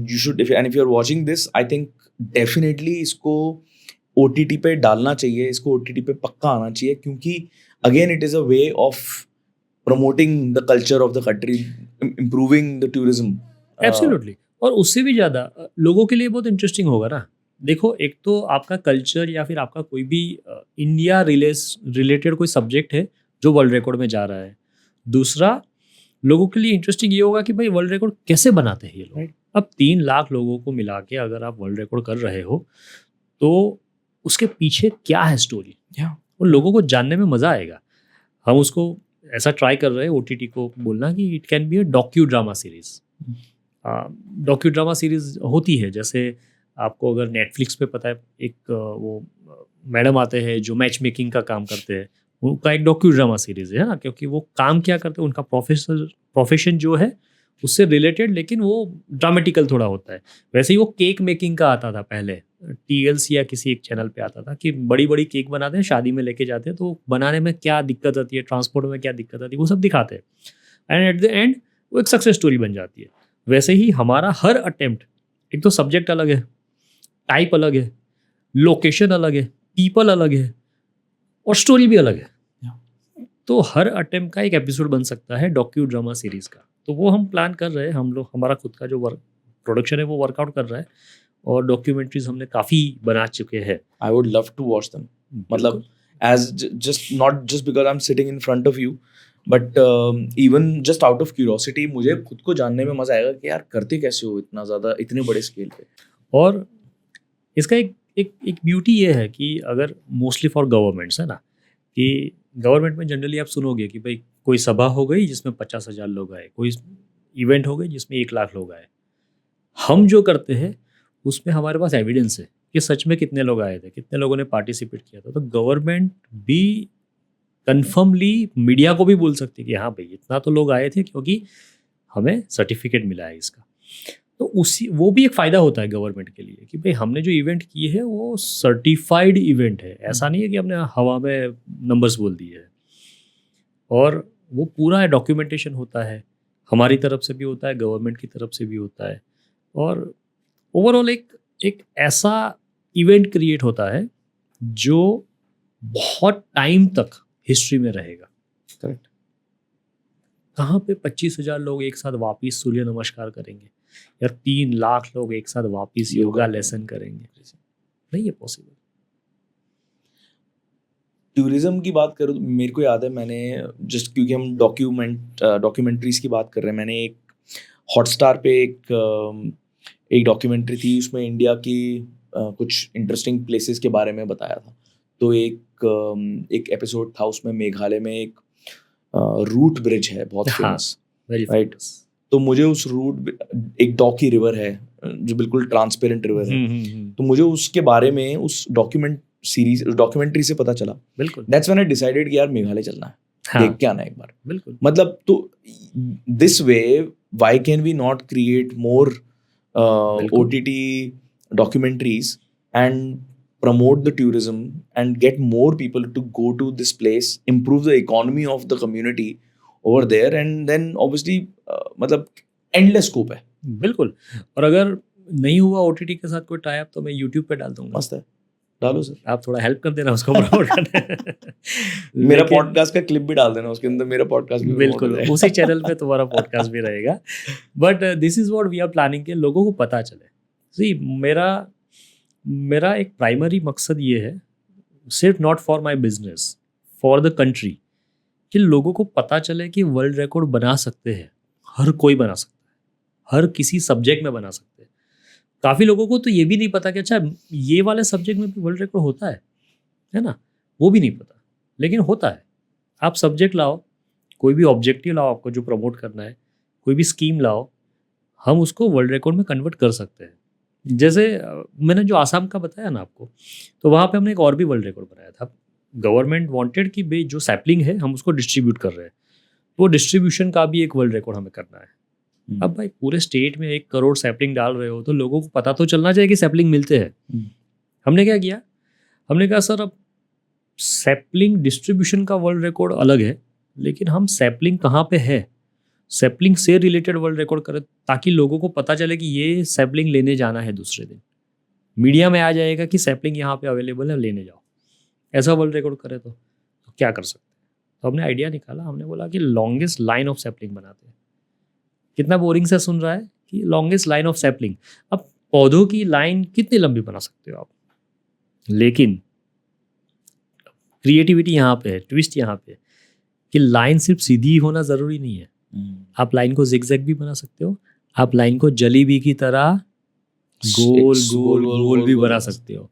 A: you should, if you're watching this, I think definitely इसको OTT पे डालना चाहिए, इसको OTT पे पक्का आना चाहिए, क्योंकि again it is a way of promoting the culture of the country, improving the tourism.
B: Absolutely. और उससे भी ज़्यादा लोगों के लिए बहुत इंटरेस्टिंग होगा ना। देखो, एक तो आपका कल्चर या फिर आपका कोई भी इंडिया रिलेटेड कोई सब्जेक्ट है जो वर्ल्ड रिकॉर्ड में जा रहा है। दूसरा, लोगों के लिए इंटरेस्टिंग ये होगा कि भाई वर्ल्ड रिकॉर्ड कैसे बनाते हैं ये लोग।
A: Right.
B: अब 3 लाख लोगों को मिला के अगर आप वर्ल्ड रिकॉर्ड कर रहे हो, तो उसके पीछे क्या है स्टोरी,
A: Yeah.
B: उन लोगों को जानने में मज़ा आएगा। हम उसको ऐसा ट्राई कर रहे हैं OTT को बोलना कि it can be a docu drama series. Docu drama series होती है, जैसे आपको अगर नेटफ्लिक्स पे पता है, एक वो मैडम आते हैं जो मैच मेकिंग का काम करते हैं, उनका एक डॉक्यू ड्रामा सीरीज़ है ना, क्योंकि वो काम क्या करते हैं, उनका प्रोफेशन जो है उससे रिलेटेड, लेकिन वो ड्रामेटिकल थोड़ा होता है। वैसे ही वो केक मेकिंग का आता था पहले, TLC या किसी एक चैनल पे आता था कि बड़ी बड़ी केक बनाते हैं, शादी में लेके जाते हैं, तो बनाने में क्या दिक्कत आती है, ट्रांसपोर्ट में क्या दिक्कत आती है, वो सब दिखाते हैं। एंड एट द एंड वो एक सक्सेस स्टोरी बन जाती है। वैसे ही हमारा हर अटेम्प्ट, एक तो सब्जेक्ट अलग है, टाइप अलग है, लोकेशन अलग है, पीपल अलग है, और स्टोरी भी अलग है। तो हर अटेम्प्ट का एक एपिसोड बन सकता है डॉक्यू ड्रामा सीरीज़ का। तो वो हम प्लान कर रहे हैं, हम लोग, हमारा खुद का जो प्रोडक्शन है वो वर्कआउट कर रहा है, और डॉक्यूमेंट्रीज हमने काफ़ी बना चुके हैं।
A: I would love to watch them. मतलब as just not just because I'm sitting in front of you, but even just out of curiosity, मुझे खुद को जानने में मजा आएगा कि यार करते कैसे हो इतना ज़्यादा, इतने बड़े स्केल पे।
B: और इसका एक ब्यूटी ये है कि अगर मोस्टली फॉर गवर्नमेंट्स है ना, कि गवर्नमेंट में जनरली आप सुनोगे कि भाई कोई सभा हो गई जिसमें 50,000 लोग आए, कोई इवेंट हो गई जिसमें 1 लाख लोग आए। हम जो करते हैं उसमें हमारे पास एविडेंस है कि सच में कितने लोग आए थे, कितने लोगों ने पार्टिसिपेट किया था। तो गवर्नमेंट भी कन्फर्मली मीडिया को भी बोल सकती है कि हाँ भाई इतना तो लोग आए थे, क्योंकि हमें सर्टिफिकेट मिला है इसका। तो उसी वो भी एक फ़ायदा होता है गवर्नमेंट के लिए कि भाई हमने जो इवेंट किए है वो सर्टिफाइड इवेंट है। ऐसा नहीं है कि हमने हवा में नंबर्स बोल दिए हैं। और वो पूरा डॉक्यूमेंटेशन होता है, हमारी तरफ से भी होता है, गवर्नमेंट की तरफ से भी होता है, और ओवरऑल एक ऐसा इवेंट क्रिएट होता है जो बहुत टाइम तक हिस्ट्री में रहेगा।
A: करेक्ट।
B: कहाँ पे 25,000 लोग एक साथ वापिस सूर्य नमस्कार करेंगे, या 3 लाख लोग एक साथ वापिस योगा लेसन करेंगे? नहीं है पॉसिबल।
A: टूरिज्म की बात करूँ तो मेरे को याद है, मैंने जस्ट क्योंकि हम डॉक्यूमेंट्रीज की बात कर रहे हैं, मैंने एक हॉटस्टार पे एक डॉक्यूमेंट्री थी, उसमें इंडिया की कुछ इंटरेस्टिंग प्लेसेस के बारे में बताया था। तो एक एपिसोड था, उसमें मेघालय में एक रूट ब्रिज है बहुत
B: हाँ,
A: फेमस,
B: वेरी
A: राइट। तो मुझे उस एक डॉकी रिवर है जो बिल्कुल ट्रांसपेरेंट रिवर है, तो मुझे उसके बारे में उस डॉक्यूमेंट्री से पता चला।
B: बिल्कुल
A: दैट्स व्हेन आई डिसाइडेड कि यार मेघालय चलना है,
B: हाँ,
A: देख के आना है एक बार।
B: बिल्कुल
A: मतलब तो this way why can we not create more
B: बिल्कुल।
A: OTT documentaries and promote the tourism and get more people to go to this place, improve the economy of the community over there, and then obviously मतलब endless scope है।
B: बिल्कुल। और अगर नहीं हुआ OTT के साथ कोई टाई अप तो मैं YouTube पे डाल दूंगा।
A: मस्त है, डालो सर।
B: आप थोड़ा हेल्प कर देना उसको प्रमोट करने में।
A: मेरा
B: लेकिन-
A: पॉडकास्ट का क्लिप भी डाल देना उसके अंदर, मेरा पॉडकास्ट भी promote
B: बिल्कुल
A: हो जाएगा।
B: उसी चैनल पे तुम्हारा पॉडकास्ट भी रहेगा। But this is what we are planning कि लोगों को पता चले। सी मेरा एक प्राइमरी मकसद ये है, सिर्फ not for my business, for the country, कि लोगों को पता चले कि वर्ल्ड रिकॉर्ड बना सकते हैं, हर कोई बना सकता है, हर किसी सब्जेक्ट में बना सकते हैं। काफ़ी लोगों को तो ये भी नहीं पता कि अच्छा ये वाले सब्जेक्ट में भी वर्ल्ड रिकॉर्ड होता है ना, वो भी नहीं पता, लेकिन होता है। आप सब्जेक्ट लाओ, कोई भी ऑब्जेक्टिव लाओ आपको जो प्रमोट करना है, कोई भी स्कीम लाओ, हम उसको वर्ल्ड रिकॉर्ड में कन्वर्ट कर सकते हैं। जैसे मैंने जो आसाम का बताया ना आपको, तो वहाँ पे हमने एक और भी वर्ल्ड रिकॉर्ड बनाया था। गवर्नमेंट वांटेड कि भाई जो सैपलिंग है हम उसको डिस्ट्रीब्यूट कर रहे हैं, तो डिस्ट्रीब्यूशन का भी एक वर्ल्ड रिकॉर्ड हमें करना है। अब भाई पूरे स्टेट में 1 करोड़ सैपलिंग डाल रहे हो तो लोगों को पता तो चलना चाहिए कि सैपलिंग मिलते हैं। हमने क्या किया, हमने कहा सर अब सैपलिंग डिस्ट्रीब्यूशन का वर्ल्ड रिकॉर्ड अलग है, लेकिन हम सैपलिंग कहाँ पे है, सैपलिंग से रिलेटेड वर्ल्ड रिकॉर्ड करें, ताकि लोगों को पता चले कि ये सैपलिंग लेने जाना है दूसरे दिन। मीडिया में आ जाएगा कि सैपलिंग यहाँ पे अवेलेबल है, लेने जाओ। ऐसा वर्ल्ड रिकॉर्ड करें तो क्या कर सकते हैं। तो हमने आइडिया निकाला, हमने बोला कि लॉन्गेस्ट लाइन ऑफ सैपलिंग बनाते हैं। कितना बोरिंग से सुन रहा है कि लॉन्गेस्ट लाइन ऑफ सैपलिंग। अब पौधों की लाइन कितनी लंबी बना सकते हो आप, लेकिन क्रिएटिविटी यहाँ पे है, ट्विस्ट यहाँ पे है कि लाइन सिर्फ सीधी होना ज़रूरी नहीं है। आप लाइन को जिगजैग भी बना सकते हो, आप लाइन को जलेबी की तरह गोल गोल गोल भी बना सकते हो।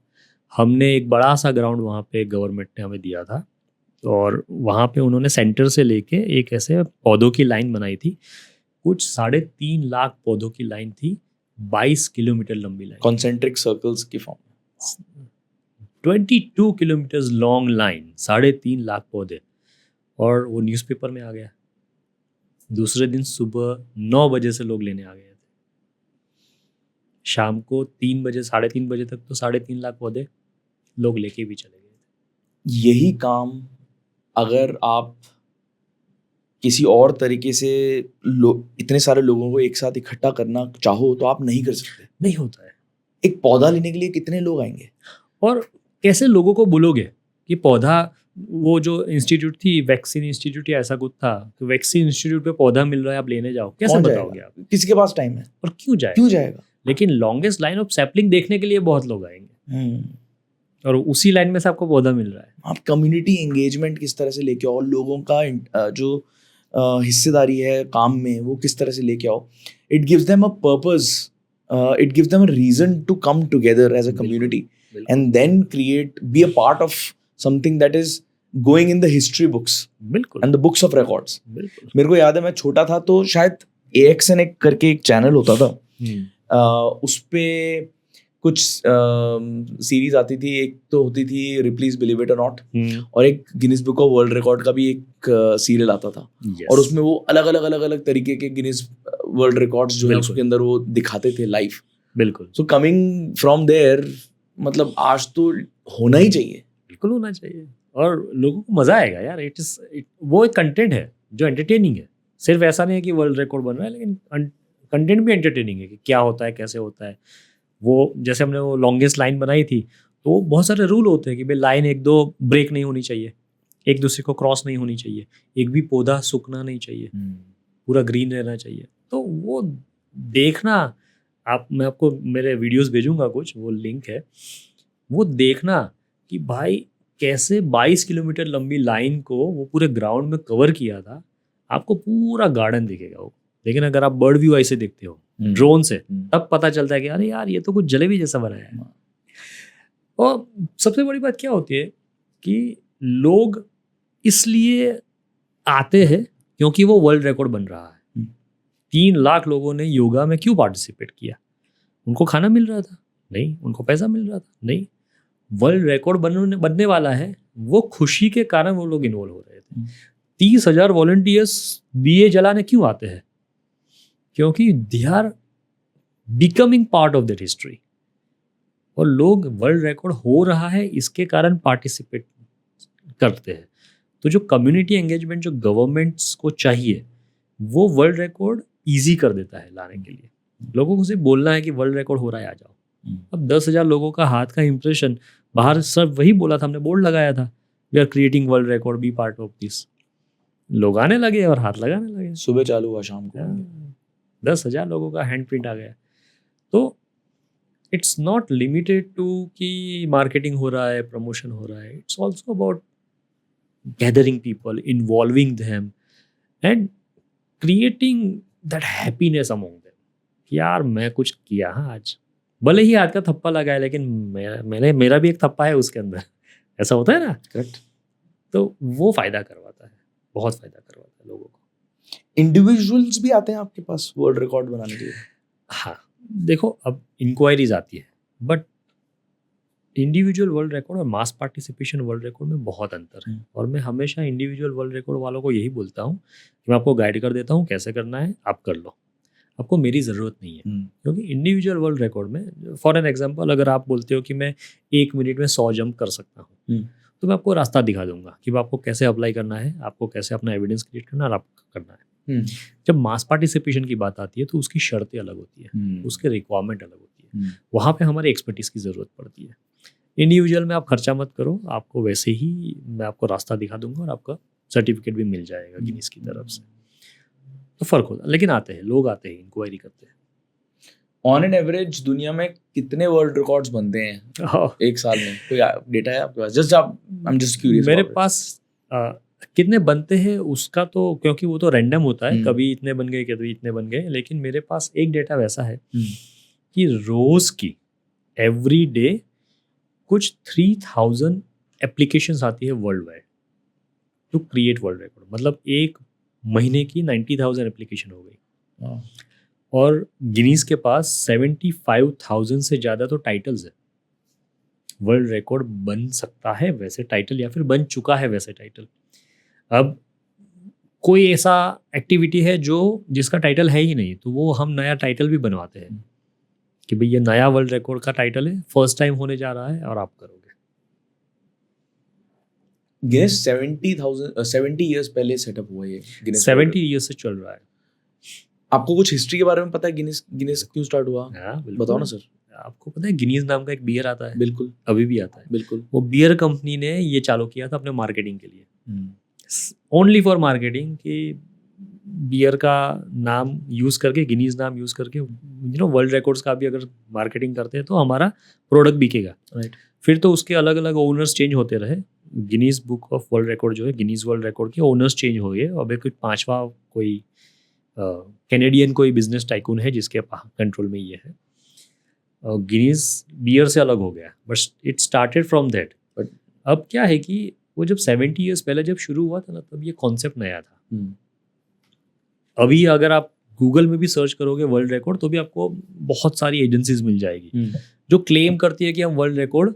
B: हमने एक बड़ा सा ग्राउंड वहाँ पे गवर्नमेंट ने हमें दिया था, और वहाँ पे उन्होंने सेंटर से लेके एक ऐसे पौधों की लाइन बनाई थी। कुछ 3.5 लाख पौधों की लाइन थी, 22 किलोमीटर लंबी लाइन,
A: कॉन्सेंट्रिक सर्कल्स की form.
B: 22 kilometre long line, 3.5 lakh पौधे। और वो न्यूज़पेपर में आ गया। दूसरे दिन सुबह 9 बजे से लोग लेने आ गए थे, शाम को 3 बजे 3:30 बजे तक तो 3.5 लाख पौधे लोग लेके भी चले गए।
A: यही काम अगर आप किसी और तरीके से इतने सारे लोगों को एक साथ इकट्ठा करना चाहो तो आप नहीं कर सकते।
B: नहीं होता है।
A: एक पौधा लेने के लिए कितने लोग आएंगे,
B: और कैसे लोगों को बोलोगे कि पौधा, वो जो इंस्टीट्यूट थी वैक्सीन इंस्टीट्यूट या ऐसा कुछ था, तो वैक्सीन इंस्टीट्यूट पे पौधा मिल रहा है आप लेने जाओ, कैसे
A: कौन
B: बताओगे
A: जाएगा?
B: आप?
A: किसी के पास टाइम है?
B: और क्यों जाए?
A: क्यों जाएगा?
B: लेकिन लॉन्गेस्ट लाइन ऑफ सैपलिंग देखने के लिए बहुत लोग आएंगे, और उसी लाइन में से आपको पौधा मिल रहा है।
A: आप कम्युनिटी एंगेजमेंट किस तरह से लेके आओ, लोगों का जो हिस्सेदारी है काम में वो किस तरह से लेके आओ। It gives them a purpose, it gives them a reason to come together as a community and then create, be a part of something that is going in the history books
B: बिल्कुल
A: and the books of records.
B: बिल्कुल।
A: मेरे को याद है मैं छोटा था तो शायद AXN करके एक चैनल होता था, उस पे कुछ सीरीज आती थी। एक तो होती थी रिप्लीज बिलीव इट और नॉट, और एक Guinness book of world record का भी एक सीरियल आता था। और उसमें वो अलग अलग तरीके के गिनीज वर्ल्ड रिकॉर्ड्स जो है उसके अंदर वो दिखाते थे लाइव।
B: बिल्कुल।
A: सो कमिंग फ्रॉम देयर, मतलब आज तो होना ही चाहिए।
B: बिल्कुल होना चाहिए, और लोगों को मजा आएगा यार। वो एक कंटेंट है जो एंटरटेनिंग है। सिर्फ ऐसा नहीं है कि वर्ल्ड रिकॉर्ड बन रहा है, लेकिन कंटेंट भी एंटरटेनिंग है कि क्या होता है, कैसे होता है। वो जैसे हमने वो लॉन्गेस्ट लाइन बनाई थी, तो बहुत सारे रूल होते हैं कि भाई लाइन 1-2 ब्रेक नहीं होनी चाहिए, एक दूसरे को क्रॉस नहीं होनी चाहिए, एक भी पौधा सूखना नहीं चाहिए, पूरा ग्रीन रहना चाहिए। तो वो देखना आप, मैं आपको मेरे वीडियोस भेजूंगा कुछ, वो लिंक है, वो देखना कि भाई कैसे 22 किलोमीटर लंबी लाइन को वो पूरे ग्राउंड में कवर किया था, आपको पूरा गार्डन दिखेगा वो। लेकिन अगर आप बर्ड व्यू ऐसे देखते हो ड्रोन से, तब पता चलता है कि अरे यार ये तो कुछ जलेबी जैसा बनाया है। और सबसे बड़ी बात क्या होती है कि लोग इसलिए आते हैं क्योंकि वो वर्ल्ड रिकॉर्ड बन रहा है। 3 लाख लोगों ने योगा में क्यों पार्टिसिपेट किया? उनको खाना मिल रहा था? नहीं। उनको पैसा मिल रहा था? नहीं। वर्ल्ड रिकॉर्ड बनने वाला है, वो खुशी के कारण वो लोग इन्वॉल्व हो रहे थे। 30,000 वॉलंटियर्स दिए जलाने क्यों आते हैं? क्योंकि they are becoming part of that history. और लोग वर्ल्ड रिकॉर्ड हो रहा है इसके कारण पार्टिसिपेट करते हैं। तो जो कम्युनिटी एंगेजमेंट जो गवर्नमेंट्स को चाहिए, वो वर्ल्ड रिकॉर्ड ईजी कर देता है लाने के लिए। लोगों को सिर्फ बोलना है कि वर्ल्ड रिकॉर्ड हो रहा है, आ जाओ। अब 10,000 लोगों का हाथ का इंप्रेशन बाहर, सब वही बोला था, हमने बोर्ड लगाया था, we are creating world record, be part of this. लोग आने लगे और हाथ लगाने लगे।
A: सुबह चालू हुआ, शाम को
B: 10,000 लोगों का हैंड प्रिंट आ गया। तो इट्स नॉट लिमिटेड टू कि मार्केटिंग हो रहा है, प्रमोशन हो रहा है। It's also about gathering people, involving them and creating that happiness among them. यार मैं कुछ किया, हाँ आज भले ही हाथ का थप्पा लगा है, लेकिन मेरा भी एक थप्पा है उसके अंदर। ऐसा होता है ना?
A: करेक्ट।
B: तो वो फायदा करवाता है, बहुत फायदा करवाता है लोगों को।
A: इंडिविजुअल्स भी आते हैं आपके पास वर्ल्ड रिकॉर्ड बनाने के लिए?
B: हाँ, देखो अब इंक्वायरीज आती है, बट इंडिविजुअल वर्ल्ड रिकॉर्ड और मास पार्टिसिपेशन वर्ल्ड रिकॉर्ड में बहुत अंतर है। और मैं हमेशा इंडिविजुअल वर्ल्ड रिकॉर्ड वालों को यही बोलता हूँ कि मैं आपको गाइड कर देता हूँ कैसे करना है, आप कर लो, आपको मेरी ज़रूरत नहीं है। क्योंकि इंडिविजुअल वर्ल्ड रिकॉर्ड में, फॉर एन एग्जांपल, अगर आप बोलते हो कि मैं 1 मिनट में 100 जंप कर सकता हूँ, तो मैं आपको रास्ता दिखा दूंगा कि आपको कैसे अप्लाई करना है, आपको कैसे अपना एविडेंस क्रिएट करना है और आपको करना है। जब मास पार्टिसिपेशन की बात आती है तो उसकी शर्तें अलग होती है, उसके रिक्वायरमेंट अलग होती है, वहाँ पे हमारी एक्सपर्टीज़ की ज़रूरत पड़ती है। इंडिविजुअल में आप खर्चा मत करो, आपको वैसे ही मैं आपको रास्ता दिखा दूंगा और आपका सर्टिफिकेट भी मिल जाएगा गिनीज की तरफ से। तो फ़र्क होता है, लेकिन आते हैं लोग, आते हैं, इंक्वायरी करते हैं।
A: ऑन एन एवरेज दुनिया में कितने वर्ल्ड रिकॉर्ड्स बनते हैं एक साल में? कोई डेटा है आपके पास? जस्ट आप, आई एम जस्ट क्यूरियस।
B: मेरे पास कितने बनते हैं उसका तो, क्योंकि वो तो रैंडम होता है, कभी इतने बन गए कभी इतने बन गए, लेकिन मेरे पास एक डेटा वैसा है कि रोज़ की एवरी डे कुछ 3000 एप्लीकेशंस आती है world wide to create world record. मतलब एक महीने की 90,000 एप्लीकेशन हो गई। और गिनीज के पास 75,000 से ज़्यादा तो टाइटल्स है। वर्ल्ड रिकॉर्ड बन सकता है वैसे टाइटल, या फिर बन चुका है वैसे टाइटल। अब कोई ऐसा एक्टिविटी है जो जिसका टाइटल है ही नहीं, तो वो हम नया टाइटल भी बनवाते हैं कि भाई ये नया वर्ल्ड रिकॉर्ड का टाइटल है, फर्स्ट टाइम होने जा रहा है और आप करोगे।
A: गिनेस 70 ईयर्स पहले सेटअप हुआ ये।
B: 70 ईयर्स से चल रहा है।
A: आपको कुछ हिस्ट्री के बारे में पता है? गिनीज क्यों स्टार्ट हुआ? बताओ ना सर।
B: आपको पता है गिनीज नाम का एक बियर आता है?
A: बिल्कुल,
B: अभी भी आता है।
A: बिल्कुल।
B: वो बियर कंपनी ने ये चालू किया था अपने मार्केटिंग के लिए, ओनली फॉर मार्केटिंग, कि बियर का नाम यूज़ करके, गिनीज नाम यूज़ करके, वर्ल्ड रिकॉर्ड्स का भी अगर मार्केटिंग करते हैं तो हमारा प्रोडक्ट बिकेगा। राइट। फिर तो उसके अलग अलग ओनर्स चेंज होते रहे। Guinness book of world record जो है, गिनीज वर्ल्ड रिकॉर्ड के ओनर्स चेंज हो गए। अभी कोई 5वां कोई कैनेडियन कोई बिजनेस टाइकून है जिसके कंट्रोल में ये है। गिनीज बियर से अलग हो गया, but it started from that. But अब क्या है कि वो जब 70 ईयर्स पहले जब शुरू हुआ था ना, तब ये कॉन्सेप्ट नया था। अभी अगर आप गूगल में भी सर्च करोगे वर्ल्ड रिकॉर्ड, तो भी आपको बहुत सारी एजेंसीज मिल जाएगी जो क्लेम करती है कि हम वर्ल्ड रिकॉर्ड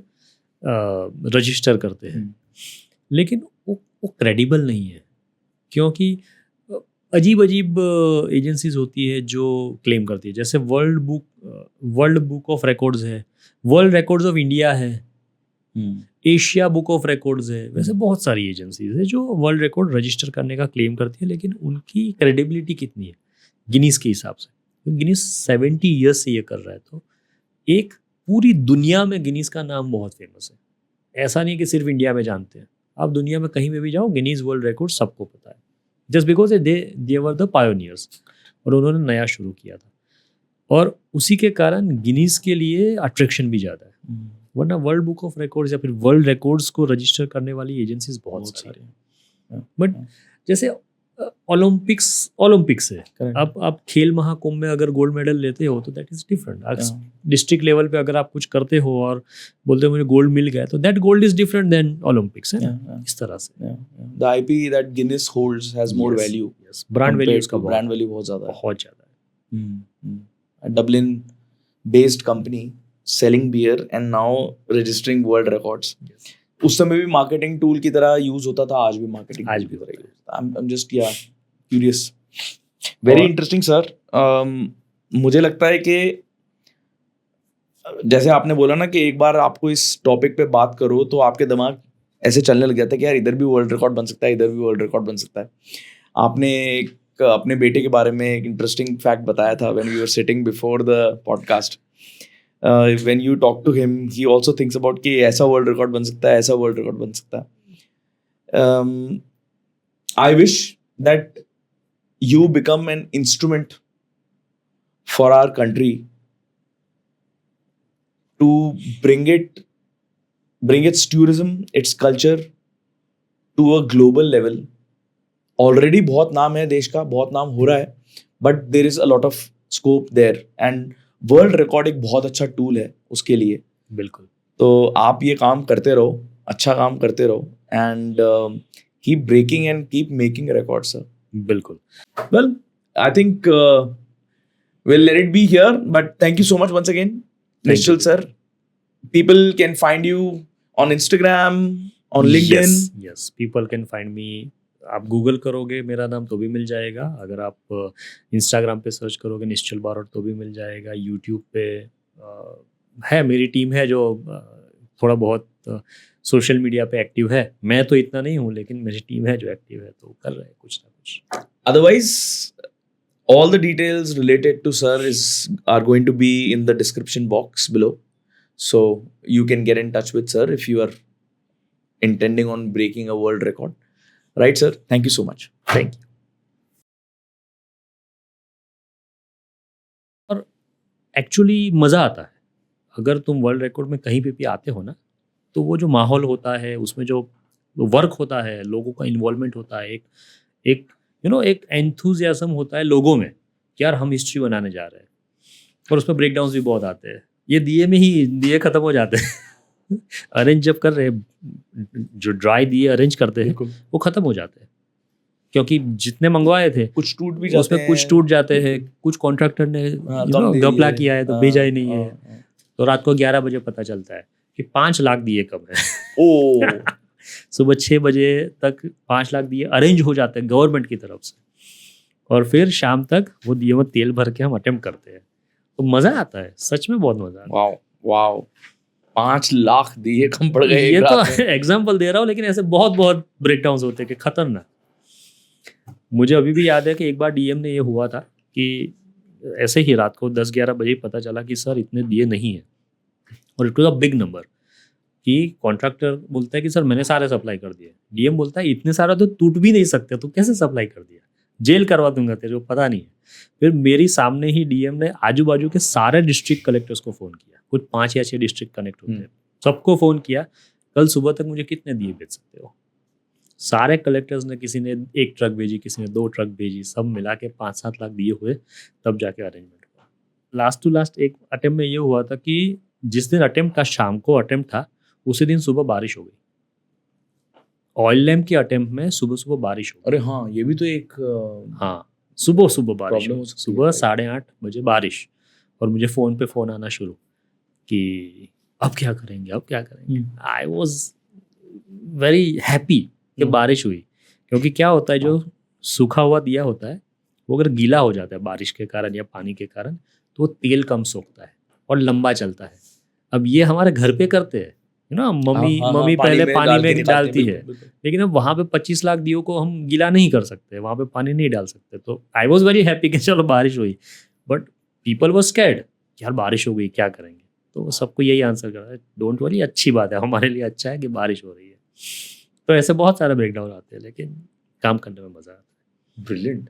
B: रजिस्टर करते हैं, लेकिन वो क्रेडिबल नहीं है। क्योंकि अजीब अजीब एजेंसीज होती है जो क्लेम करती है, जैसे वर्ल्ड बुक ऑफ रिकॉर्ड्स है, वर्ल्ड रिकॉर्ड्स ऑफ इंडिया है, एशिया बुक ऑफ रिकॉर्ड्स है। वैसे बहुत सारी एजेंसीज है जो वर्ल्ड रिकॉर्ड रजिस्टर करने का क्लेम करती है, लेकिन उनकी क्रेडिबिलिटी कितनी है गिनीज के हिसाब से? गिनीज 70 ईयर्स से ये कर रहा है, तो एक पूरी दुनिया में गिनीज का नाम बहुत फेमस है। ऐसा नहीं कि सिर्फ इंडिया में जानते हैं, आप दुनिया में कहीं में भी जाओ, गिनीज वर्ल्ड रिकॉर्ड सबको पता है, just because they were the pioneers, और उन्होंने नया शुरू किया था। और उसी के कारण गिनीज के लिए अट्रैक्शन भी ज़्यादा है। वरना वर्ल्ड बुक ऑफ रिकॉर्ड्स या फिर वर्ल्ड रिकॉर्ड्स को रजिस्टर करने वाली एजेंसीज बहुत सारी हैं। बट जैसे ओलंपिक्स है,
A: Correct.
B: आप खेल महाकुंभ में अगर गोल्ड मेडल लेते हो तो that is different. District level पे अगर आप कुछ करते हो और बोलते हो मुझे गोल्ड मिल गया तो that gold is different than Olympics है ना, इस तरह से।
A: The IP that Guinness holds has more value.
B: Brand value
A: compared
B: उसका
A: to brand value बहुत ज़्यादा है.
B: बहुत ज़्यादा है।
A: A Dublin-based company selling beer and now registering world records. उस समय भी मार्केटिंग टूल की तरह यूज होता था, आज भी मार्केटिंग
B: आज भी
A: की तरह यूज होता है। I'm just curious, very interesting sir. मुझे लगता है कि जैसे आपने बोला ना कि एक बार आपको इस टॉपिक पे बात करो तो आपके दिमाग ऐसे चलने लग जाता है कि यार इधर भी वर्ल्ड रिकॉर्ड बन सकता है, इधर भी वर्ल्ड रिकॉर्ड बन सकता है। आपने एक अपने बेटे के बारे में एक इंटरेस्टिंग फैक्ट बताया था when we were sitting before the podcast. When you talk to him he also thinks about कि ऐसा वर्ल्ड रिकॉर्ड बन सकता है, ऐसा वर्ल्ड रिकॉर्ड बन सकता है। I wish that you become an instrument for our country to bring its tourism, its culture to a global level. Already बहुत नाम है देश का, बहुत नाम हो रहा है, but there is a lot of scope there and world record एक बहुत अच्छा टूल है उसके लिए।
B: बिल्कुल।
A: तो आप ये काम करते रहो, अच्छा काम करते रहो and keep breaking and keep making records, sir.
B: बिल्कुल।
A: Well, I think we'll let it be here, but thank you so much once again, Nishchal sir. People can find you on Instagram, on LinkedIn.
B: Yes, people can find me. आप Google करोगे मेरा नाम तो भी मिल जाएगा, अगर आप Instagram पे सर्च करोगे निश्चल बारोट तो भी मिल जाएगा, यूट्यूब पे है मेरी टीम है जो थोड़ा बहुत सोशल मीडिया पे एक्टिव है। मैं तो इतना नहीं हूँ लेकिन मेरी टीम है जो एक्टिव है, तो कर रहे हैं कुछ ना कुछ।
A: Otherwise, all the details related to sir are going to be in the description box below, so you can get in touch with sir if you are intending on breaking a world record. Right, sir? Thank you so much.
B: Thank you. और actually मज़ा आता है अगर तुम world record में कहीं पे भी आते हो ना, तो वो जो माहौल होता है उसमें जो वर्क होता है, लोगों का इन्वॉल्वमेंट होता है, एक एक एंथुजियाज्म होता है लोगों में कि यार हम हिस्ट्री बनाने जा रहे हैं। और उसमें ब्रेकडाउन्स भी बहुत आते हैं, ये दिए में ही दिए ख़त्म हो जाते हैं अरेंज जब कर रहे हैं, जो ड्राई दिए अरेंज करते हैं वो ख़त्म हो जाते हैं, क्योंकि जितने मंगवाए थे
A: कुछ टूट भी जाते
B: उसमें कुछ टूट जाते हैं, कुछ कॉन्ट्रैक्टर ने घपला किया है तो भेजा ही नहीं है, तो रात को 11 बजे पता चलता है कि 5 लाख दिए कब है सुबह 6 बजे तक 5 लाख दिए अरेंज हो जाते हैं गवर्नमेंट की तरफ से, और फिर शाम तक वो दिए में तेल भर के हम अटेम्प्ट करते हैं, तो मज़ा आता है, सच में बहुत मज़ा आता है।
A: वाओ 5 लाख दिए कम पड़ गए।
B: ये तो एग्जाम्पल दे रहा हूँ, लेकिन ऐसे बहुत बहुत ब्रेकडाउन्स होते हैं कि खतरनाक। मुझे अभी भी याद है कि एक बार डीएम ने ये हुआ था कि ऐसे ही रात को 10-11 बजे पता चला कि सर इतने दिए नहीं है, और it was a big number, कि कॉन्ट्रैक्टर बोलता है कि सर मैंने सारे सप्लाई कर दिए, डीएम बोलता है इतने सारा तो टूट भी नहीं सकते, तो कैसे सप्लाई कर दिया, जेल करवा दूंगा तेरे को, पता नहीं है। फिर मेरी सामने ही डीएम ने आजू बाजू के सारे डिस्ट्रिक्ट कलेक्टर्स को फ़ोन किया, कुछ 5 या 6 डिस्ट्रिक्ट कनेक्ट होते हैं, सबको फ़ोन किया, कल सुबह तक मुझे कितने दिए भेज सकते हो। सारे कलेक्टर्स ने, किसी ने 1 ट्रक भेजी, किसी ने 2 ट्रक भेजी, सब मिला के 5-7 लाख दिए हुए, तब जाके अरेंजमेंट हुआ। लास्ट टू लास्ट एक अटेम्प्ट में ये हुआ था कि जिस दिन अटेम्प्ट का शाम को अटेम्प्ट था, उसी दिन सुबह बारिश हो गई। ऑयल लैम्प के अटेम्प्ट में सुबह सुबह बारिश हो गई।
A: अरे हाँ, ये भी तो एक
B: हाँ, सुबह सुबह बारिश,
A: प्रॉब्लम हो सकती है।
B: सुबह 8:30 बजे बारिश, और मुझे फ़ोन पे फ़ोन आना शुरू कि अब क्या करेंगे, अब क्या करेंगे। आई वॉज वेरी हैप्पी कि बारिश हुई, क्योंकि क्या होता है, जो सूखा हुआ दिया होता है वो अगर गीला हो जाता है बारिश के कारण या पानी के कारण, तो वो तेल कम सोखता है और लंबा चलता है। अब ये हमारे घर पे करते हैं मम्मी पहले पानी में डालती है, लेकिन अब वहाँ पे 25 लाख दियो को हम गीला नहीं कर सकते, वहाँ पे पानी नहीं डाल सकते। तो आई वॉज वेरी हैप्पी कि चलो बारिश हुई, बट पीपल वर स्कैर्ड, यार बारिश हो गई क्या करेंगे। तो सबको यही आंसर कर रहा है, डोंट वरी, अच्छी बात है, हमारे लिए अच्छा है कि बारिश हो रही है। तो ऐसे बहुत सारे ब्रेकडाउन आते हैं, लेकिन काम करने में मज़ा आता है।
A: ब्रिलियंट।